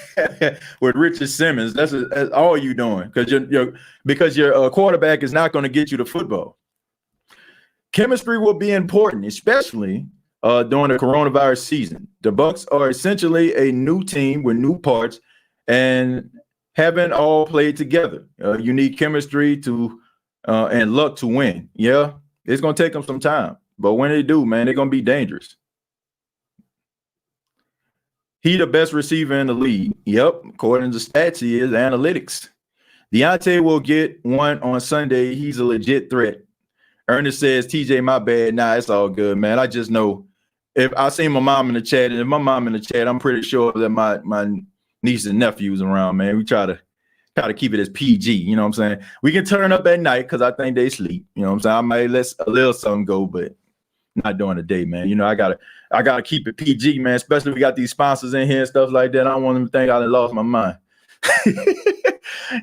with Richard Simmons. That's all you doing because your quarterback is not going to get you the football. Chemistry will be important, especially during the coronavirus season. The Bucs are essentially a new team with new parts and haven't all played together. You need chemistry to and luck to win. Yeah, it's going to take them some time, but when they do, man, they're going to be dangerous. He the best receiver in the league. Yep, according to stats, he is. Analytics. Deontay will get one on Sunday. He's a legit threat. Ernest says, TJ, my bad. Nah, it's all good, man. I just know if I see my mom in the chat, and if my mom in the chat, I'm pretty sure that my niece and nephews around, man. We try to keep it as PG. You know what I'm saying? We can turn up at night because I think they sleep. You know what I'm saying? I might let a little something go, but not during the day, man. You know, I gotta keep it PG, man. Especially if we got these sponsors in here and stuff like that. I don't want them to think I lost my mind.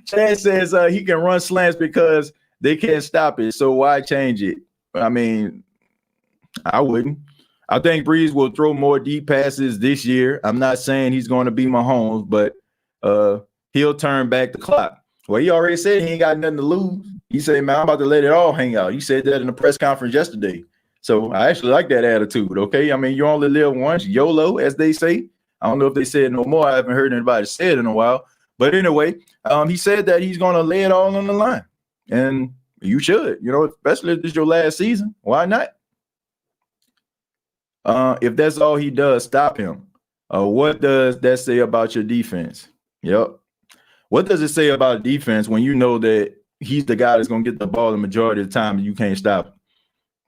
Chad says he can run slants because they can't stop it. So why change it? I mean, I wouldn't. I think Breeze will throw more deep passes this year. I'm not saying he's going to be Mahomes, but he'll turn back the clock. Well, he already said he ain't got nothing to lose. He said, man, I'm about to let it all hang out. He said that in the press conference yesterday. So I actually like that attitude, okay? I mean, you only live once, YOLO, as they say. I don't know if they say it no more. I haven't heard anybody say it in a while. But anyway, he said that he's going to lay it all on the line. And you should, you know, especially if this is your last season. Why not? If that's all he does, stop him. What does that say about your defense? Yep. What does it say about defense when you know that he's the guy that's going to get the ball the majority of the time and you can't stop him?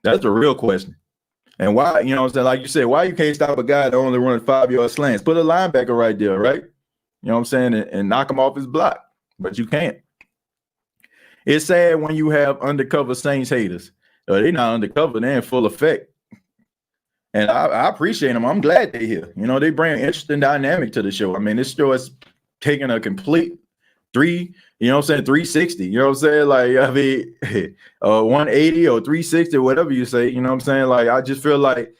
That's a real question. And why, you know what I'm saying? Like you said, why you can't stop a guy that only runs 5-yard slants? Put a linebacker right there, right? You know what I'm saying? And knock him off his block. But you can't. It's sad when you have undercover Saints haters. They're not undercover. They're in full effect. And I appreciate them. I'm glad they're here. You know, they bring an interesting dynamic to the show. I mean, this show is taking a complete 360. You know what I'm saying? Like, I mean, 180 or 360, whatever you say. You know what I'm saying? Like, I just feel like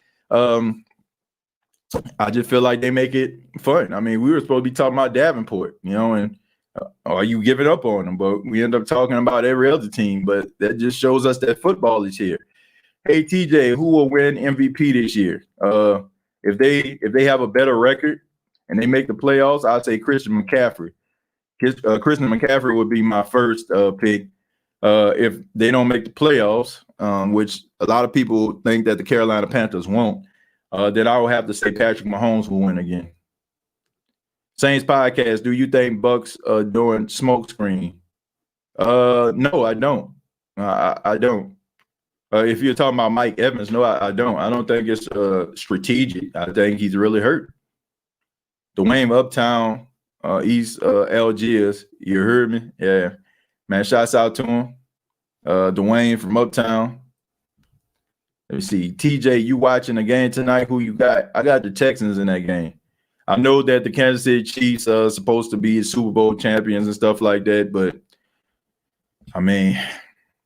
they make it fun. I mean, we were supposed to be talking about Davenport, you know, and are you giving up on them? But we end up talking about every other team. But that just shows us that football is here. Hey, TJ, who will win MVP this year? If they have a better record and they make the playoffs, I'll say Christian McCaffrey. Christian McCaffrey would be my first pick. If they don't make the playoffs, which a lot of people think that the Carolina Panthers won't, then I will have to say Patrick Mahomes will win again. Saints podcast, do you think Bucks are doing smoke screen? No, I don't. I don't. If you're talking about Mike Evans, no, I don't. I don't think it's strategic. I think he's really hurt. Dwayne Uptown, East Algiers, you heard me? Yeah. Man, shouts out to him. Dwayne from Uptown. Let me see. TJ, you watching the game tonight? Who you got? I got the Texans in that game. I know that the Kansas City Chiefs are supposed to be Super Bowl champions and stuff like that, but I mean,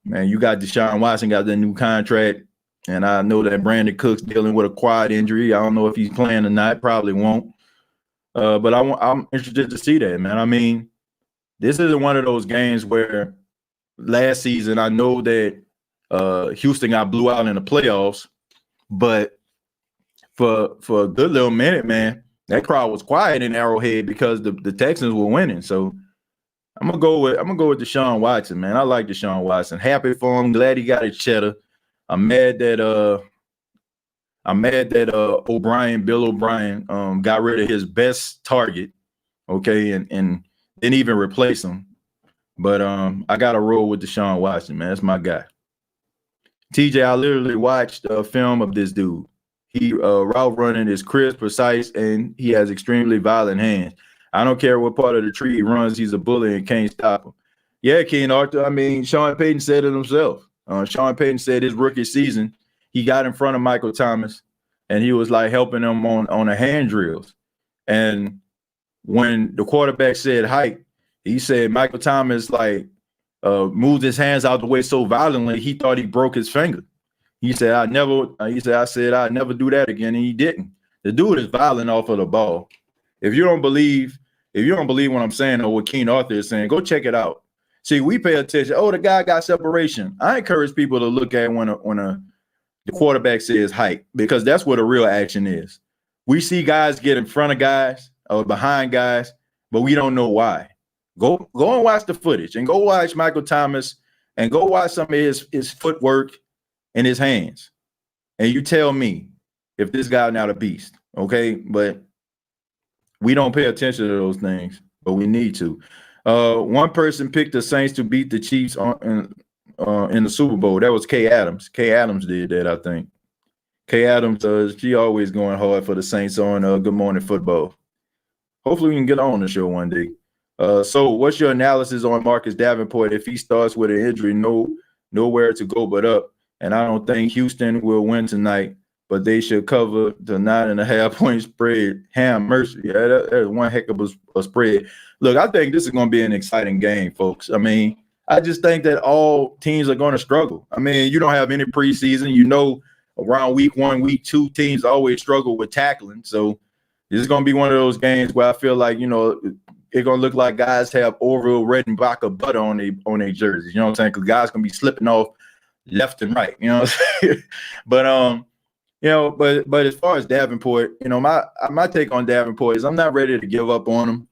man, you got Deshaun Watson got that new contract, and I know that Brandon Cook's dealing with a quad injury. I don't know if he's playing or not. Probably won't. But I'm interested to see that, man. I mean, this isn't one of those games where last season I know that Houston got blew out in the playoffs, but for a good little minute, man, that crowd was quiet in Arrowhead because the Texans were winning. So I'm gonna go with Deshaun Watson, man. I like Deshaun Watson. Happy for him. Glad he got his cheddar. I'm mad that Bill O'Brien got rid of his best target, okay, and didn't even replace him. But I got to roll with Deshaun Watson, man. That's my guy. TJ, I literally watched a film of this dude. He route running is crisp, precise, and he has extremely violent hands. I don't care what part of the tree he runs, he's a bully and can't stop him. Yeah, King Arthur. I mean, Sean Payton said it himself. Sean Payton said his rookie season, he got in front of Michael Thomas, and he was like helping him on the hand drills. And when the quarterback said hike, he said Michael Thomas moved his hands out the way so violently he thought he broke his finger. He said I said I'd never do that again, and he didn't. The dude is violent off of the ball. If you don't believe what I'm saying or what Keen Arthur is saying, go check it out. See, we pay attention. Oh, the guy got separation. I encourage people to look at when the quarterback says hike, because that's where the real action is. We see guys get in front of guys or behind guys, but we don't know why. Go and watch the footage, and go watch Michael Thomas, and go watch some of his footwork and his hands. And you tell me if this guy not a beast, okay? But we don't pay attention to those things, but we need to. One person picked the Saints to beat the Chiefs in the Super Bowl. That was Kay Adams. Kay Adams did that, I think. Kay Adams, she always going hard for the Saints on Good Morning Football. Hopefully we can get on the show one day. So what's your analysis on Marcus Davenport? If he starts with an injury, nowhere to go but up. And I don't think Houston will win tonight, but they should cover the 9.5-point spread. Mercy. Yeah, that's one heck of a spread. Look, I think this is going to be an exciting game, folks. I mean, I just think that all teams are going to struggle. I mean, you don't have any preseason. You know, around week 1, week 2, teams always struggle with tackling. So this is going to be one of those games where I feel like, you know, it's going to look like guys have Orville Redenbacher butter on their jerseys. You know what I'm saying? Because guys going to be slipping off left and right. You know what I'm saying? But, you know, but as far as Davenport, you know, my take on Davenport is I'm not ready to give up on him.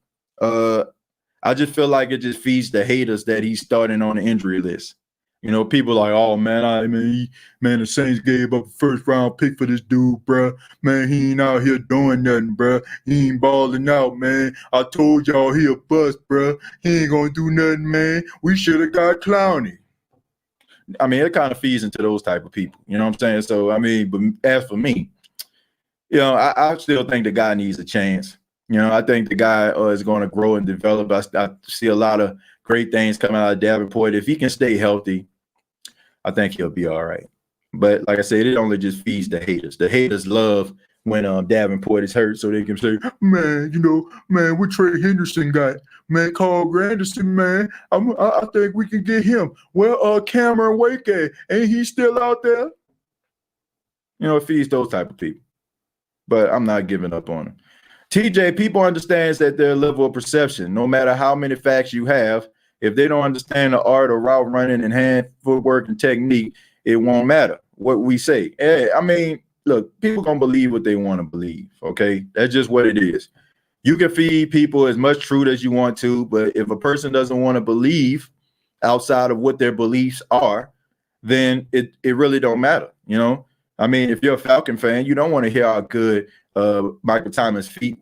I just feel like it just feeds the haters that he's starting on the injury list. You know, people like, oh, man, the Saints gave up a first-round pick for this dude, bro. Man, he ain't out here doing nothing, bro. He ain't balling out, man. I told y'all he a bust, bro. He ain't going to do nothing, man. We should have got Clowney. I mean, it kind of feeds into those type of people. You know what I'm saying? So, I mean, but as for me, you know, I still think the guy needs a chance. You know, I think the guy is going to grow and develop. I see a lot of great things coming out of Davenport. If he can stay healthy, I think he'll be all right. But like I said, it only just feeds the haters. The haters love when Davenport is hurt, so they can say, man, you know, man, what Trey Henderson got? Man, Carl Granderson, man, I think we can get him. Well, Cameron Wake, ain't he still out there? You know, it feeds those type of people. But I'm not giving up on him. TJ, people understands that their level of perception, no matter how many facts you have, if they don't understand the art of route running and hand footwork and technique, it won't matter what we say. I mean, look, people gonna believe what they want to believe, okay? That's just what it is. You can feed people as much truth as you want to, but if a person doesn't want to believe outside of what their beliefs are, then it really don't matter, you know? I mean, if you're a Falcon fan, you don't want to hear how good Michael Thomas' feet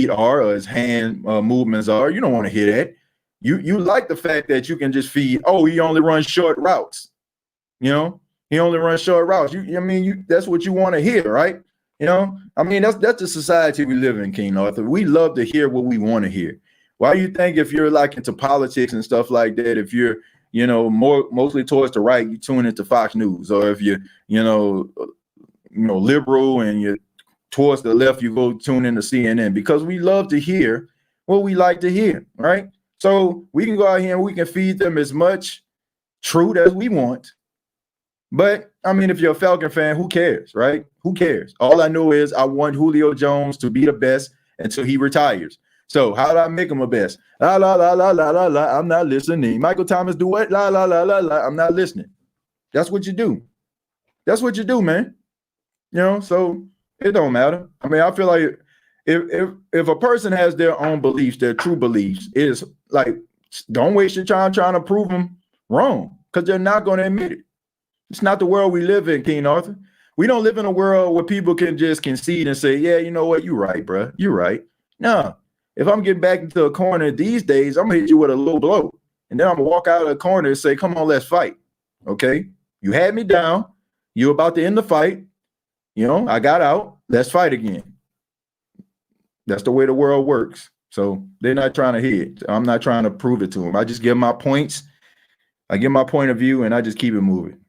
are or his hand movements are. You don't want to hear that. You like the fact that you can just feed, oh, he only runs short routes. You know, he only runs short routes. That's what you want to hear, right? You know, I mean, that's the society we live in, King Arthur. We love to hear what we want to hear. Why do you think if you're like into politics and stuff like that, if you're, you know, mostly towards the right, you tune into Fox News, or if you're, you know, liberal and you're towards the left, you go tune into CNN, because we love to hear what we like to hear, right? So we can go out here and we can feed them as much truth as we want. But, I mean, if you're a Falcon fan, who cares, right? Who cares? All I know is I want Julio Jones to be the best until he retires. So how do I make him a best? La, la, la, la, la, la, la, I'm not listening. Michael Thomas do what? La, la, la, la, la, I'm not listening. That's what you do. That's what you do, man. You know, so it don't matter. I mean, I feel like if a person has their own beliefs, their true beliefs, is like, don't waste your time trying to prove them wrong, because they're not going to admit it. It's not the world we live in, King Arthur. We don't live in a world where people can just concede and say, yeah, you know what, you're right, bro. You're right. No, if I'm getting back into a corner these days, I'm going to hit you with a low blow. And then I'm going to walk out of the corner and say, come on, let's fight. Okay? You had me down. You're about to end the fight. You know, I got out. Let's fight again. That's the way the world works. So they're not trying to hit. I'm not trying to prove it to them. I just give my points. I give my point of view, and I just keep it moving.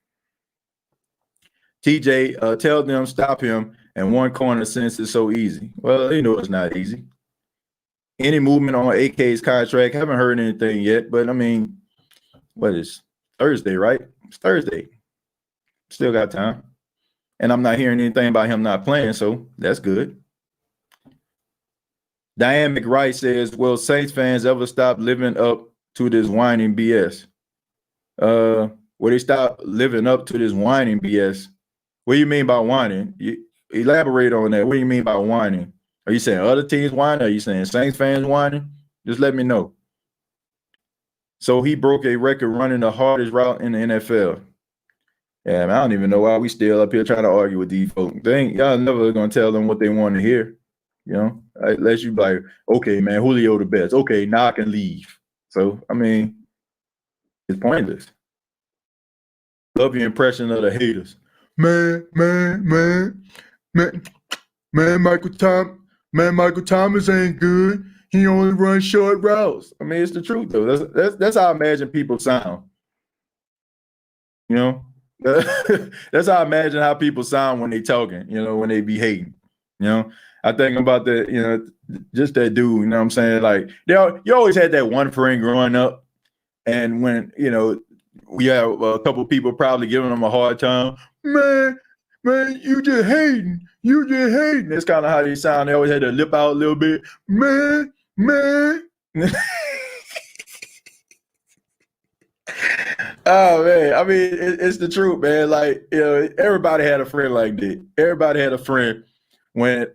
TJ, tell them stop him, and one corner since it's so easy. Well, you know it's not easy. Any movement on AK's contract? Haven't heard anything yet, but I mean, what is Thursday, right? It's Thursday. Still got time. And I'm not hearing anything about him not playing, so that's good. Diane McWright says, will Saints fans ever stop living up to this whining BS? Will they stop living up to this whining BS? What do you mean by whining? Elaborate on that. What do you mean by whining? Are you saying other teams whining? Are you saying Saints fans whining? Just let me know. So he broke a record running the hardest route in the NFL. Yeah, man, I don't even know why we still up here trying to argue with these folks. Y'all never gonna tell them what they want to hear. You know, unless you like, okay, man, Julio the best. Okay, now I can leave. So, I mean, it's pointless. Love your impression of the haters. Man, Michael Thomas ain't good. He only runs short routes. I mean, it's the truth though. That's how I imagine people sound. You know, that's how I imagine how people sound when they talking. You know, when they be hating. You know, I think about that. You know, just that dude. You know what I'm saying? Like, you always had that one friend growing up, and when we have a couple people probably giving them a hard time. Man, you just hating. That's kind of how they sound. They always had to lip out a little bit. Man. Oh man, I mean, it's the truth, man. Like, everybody had a friend like that. Everybody had a friend when,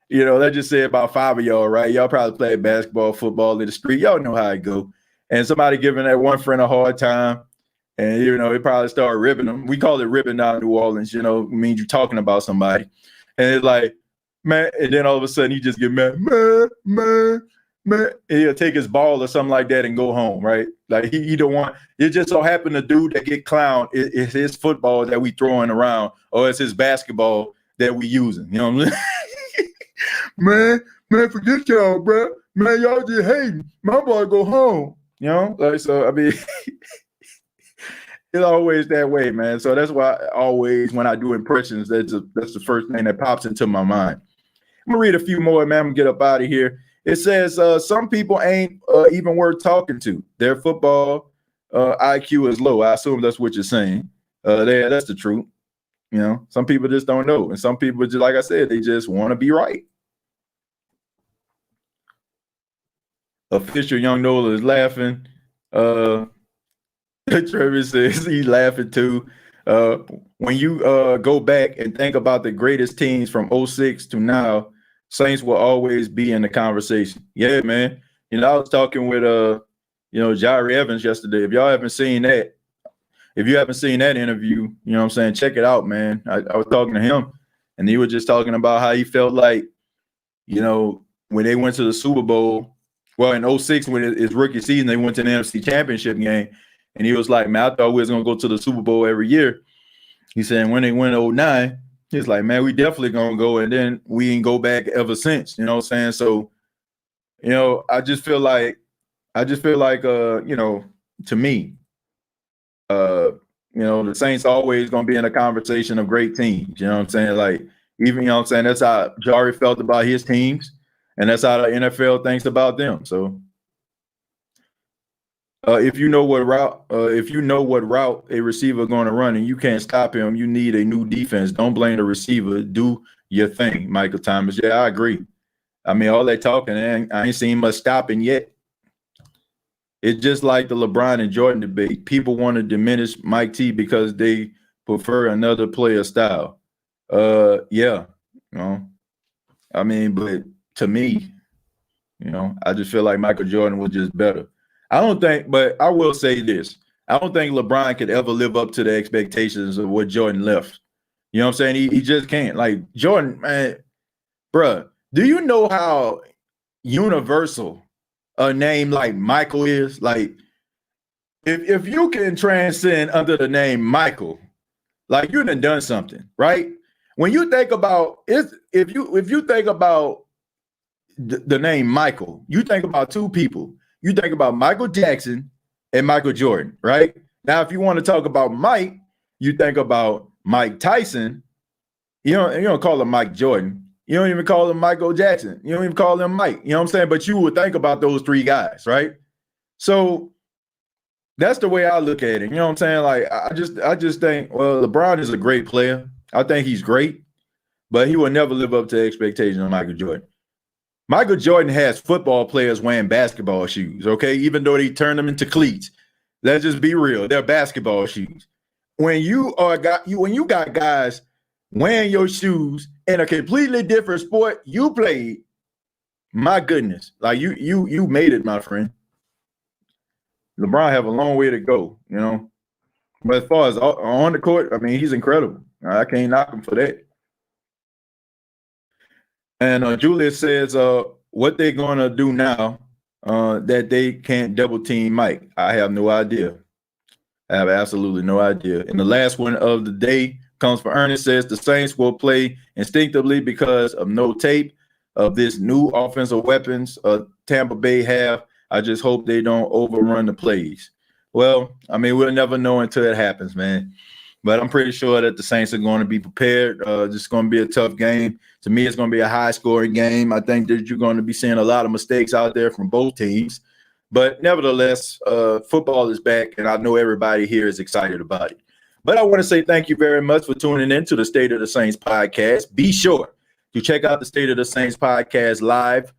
let's just say about 5 of y'all, right? Y'all probably played basketball, football in the street. Y'all know how it go. And somebody giving that one friend a hard time, and it probably started ribbing them. We call it ribbing down in New Orleans. It means you're talking about somebody, and it's like, man. And then all of a sudden, he just get mad, man. And he'll take his ball or something like that and go home, right? Like he don't want. It just so happened the dude that get clowned is his football that we throwing around, or it's his basketball that we using. You know what I'm saying? man, forget y'all, bro. Man, y'all just hating. My boy go home. So I mean. It's always that way, man. So that's why always when I do impressions, that's the first thing that pops into my mind. I'm gonna read a few more, man. I'm gonna get up out of here. It says some people ain't even worth talking to. Their football IQ is low. I assume that's what you're saying. That's the truth. Some people just don't know, and some people just, like I said, they just want to be right. Official Young Nola is laughing. Trevor says he's laughing too. When you go back and think about the greatest teams from 2006 to now, Saints will always be in the conversation. Yeah, man. I was talking with Jari Evans yesterday. If y'all haven't seen that, interview, what I'm saying, check it out, man. I was talking to him, and he was just talking about how he felt like, when they went to the Super Bowl, well, in 2006, when his rookie season, they went to the NFC Championship game. And he was like, man, I thought we was going to go to the Super Bowl every year. He said when they went 2009, he's like, man, we definitely going to go. And then we ain't go back ever since, you know what I'm saying? So, I just feel like, to me, the Saints always going to be in a conversation of great teams. You know what I'm saying? Like, even, that's how Jari felt about his teams. And that's how the NFL thinks about them. So, if you know what route a receiver going to run and you can't stop him, you need a new defense. Don't blame the receiver. Do your thing, Michael Thomas. Yeah, I agree. I mean, all that talking, I ain't seen much stopping yet. It's just like the LeBron and Jordan debate. People want to diminish Mike T because they prefer another player style. Yeah, I mean, but to me, I just feel like Michael Jordan was just better. But I will say this. I don't think LeBron could ever live up to the expectations of what Jordan left. You know what I'm saying? He just can't. Like, Jordan, man, bruh, do you know how universal a name like Michael is? Like, if you can transcend under the name Michael, like, you done something, right? When you think about it, if you think about the name Michael, you think about two people. You think about Michael Jackson and Michael Jordan, right? Now, if you want to talk about Mike, you think about Mike Tyson. You don't call him Mike Jordan. You don't even call him Michael Jackson. You don't even call him Mike. You know what I'm saying? But you would think about those three guys, right? So that's the way I look at it. You know what I'm saying? Like, I just think, well, LeBron is a great player. I think he's great, but he will never live up to the expectations of Michael Jordan. Michael Jordan has football players wearing basketball shoes, okay? Even though they turn them into cleats. Let's just be real. They're basketball shoes. When you got guys wearing your shoes in a completely different sport you played, my goodness. Like you made it, my friend. LeBron have a long way to go, you know. But as far as on the court, I mean, he's incredible. I can't knock him for that. And Julius says, what they're going to do now that they can't double team Mike. I have no idea. I have absolutely no idea. And the last one of the day comes from Ernest, says the Saints will play instinctively because of no tape of this new offensive weapons Tampa Bay have. I just hope they don't overrun the plays. Well, I mean, we'll never know until it happens, man. But I'm pretty sure that the Saints are going to be prepared. It's going to be a tough game. To me, it's going to be a high-scoring game. I think that you're going to be seeing a lot of mistakes out there from both teams. But nevertheless, football is back, and I know everybody here is excited about it. But I want to say thank you very much for tuning in to the State of the Saints podcast. Be sure to check out the State of the Saints podcast live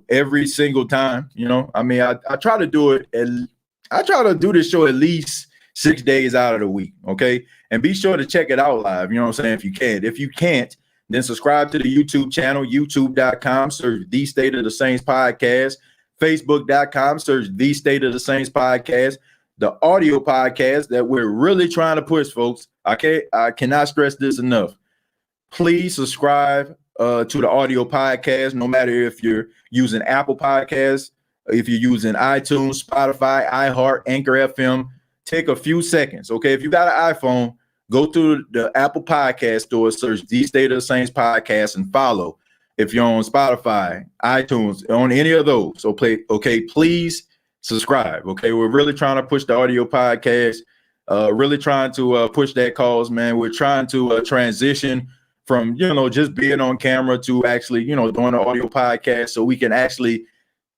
every single time. You know, I mean, I try to do it, and I try to do this show at least 6 days out of the week, okay? And be sure to check it out live, you know what I'm saying, if you can. If you can't, then subscribe to the YouTube channel, youtube.com, search The State of the Saints Podcast, facebook.com, search The State of the Saints Podcast, the audio podcast that we're really trying to push, folks. I cannot stress this enough. Please subscribe to the audio podcast, no matter if you're using Apple Podcasts, if you're using iTunes, Spotify, iHeart, Anchor FM. Take a few seconds, okay? If you got an iPhone, go through the Apple Podcast store, search The State of the Saints Podcast, and follow. If you're on Spotify, iTunes, on any of those, okay, please subscribe, okay? We're really trying to push the audio podcast, really trying to push that cause, man. We're trying to transition from, you know, just being on camera to actually, you know, doing an audio podcast so we can actually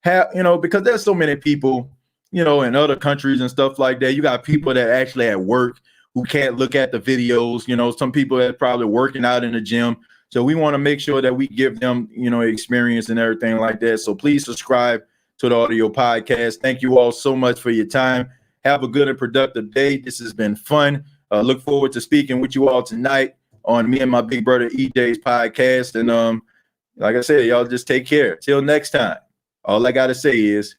have, you know, because there's so many people, you know, in other countries and stuff like that. You got people that actually at work who can't look at the videos, you know, some people that are probably working out in the gym. So we want to make sure that we give them, you know, experience and everything like that. So please subscribe to the audio podcast. Thank you all so much for your time. Have a good and productive day. This has been fun. Look forward to speaking with you all tonight on me and my big brother EJ's podcast. And like I said, y'all just take care. Till next time. All I got to say is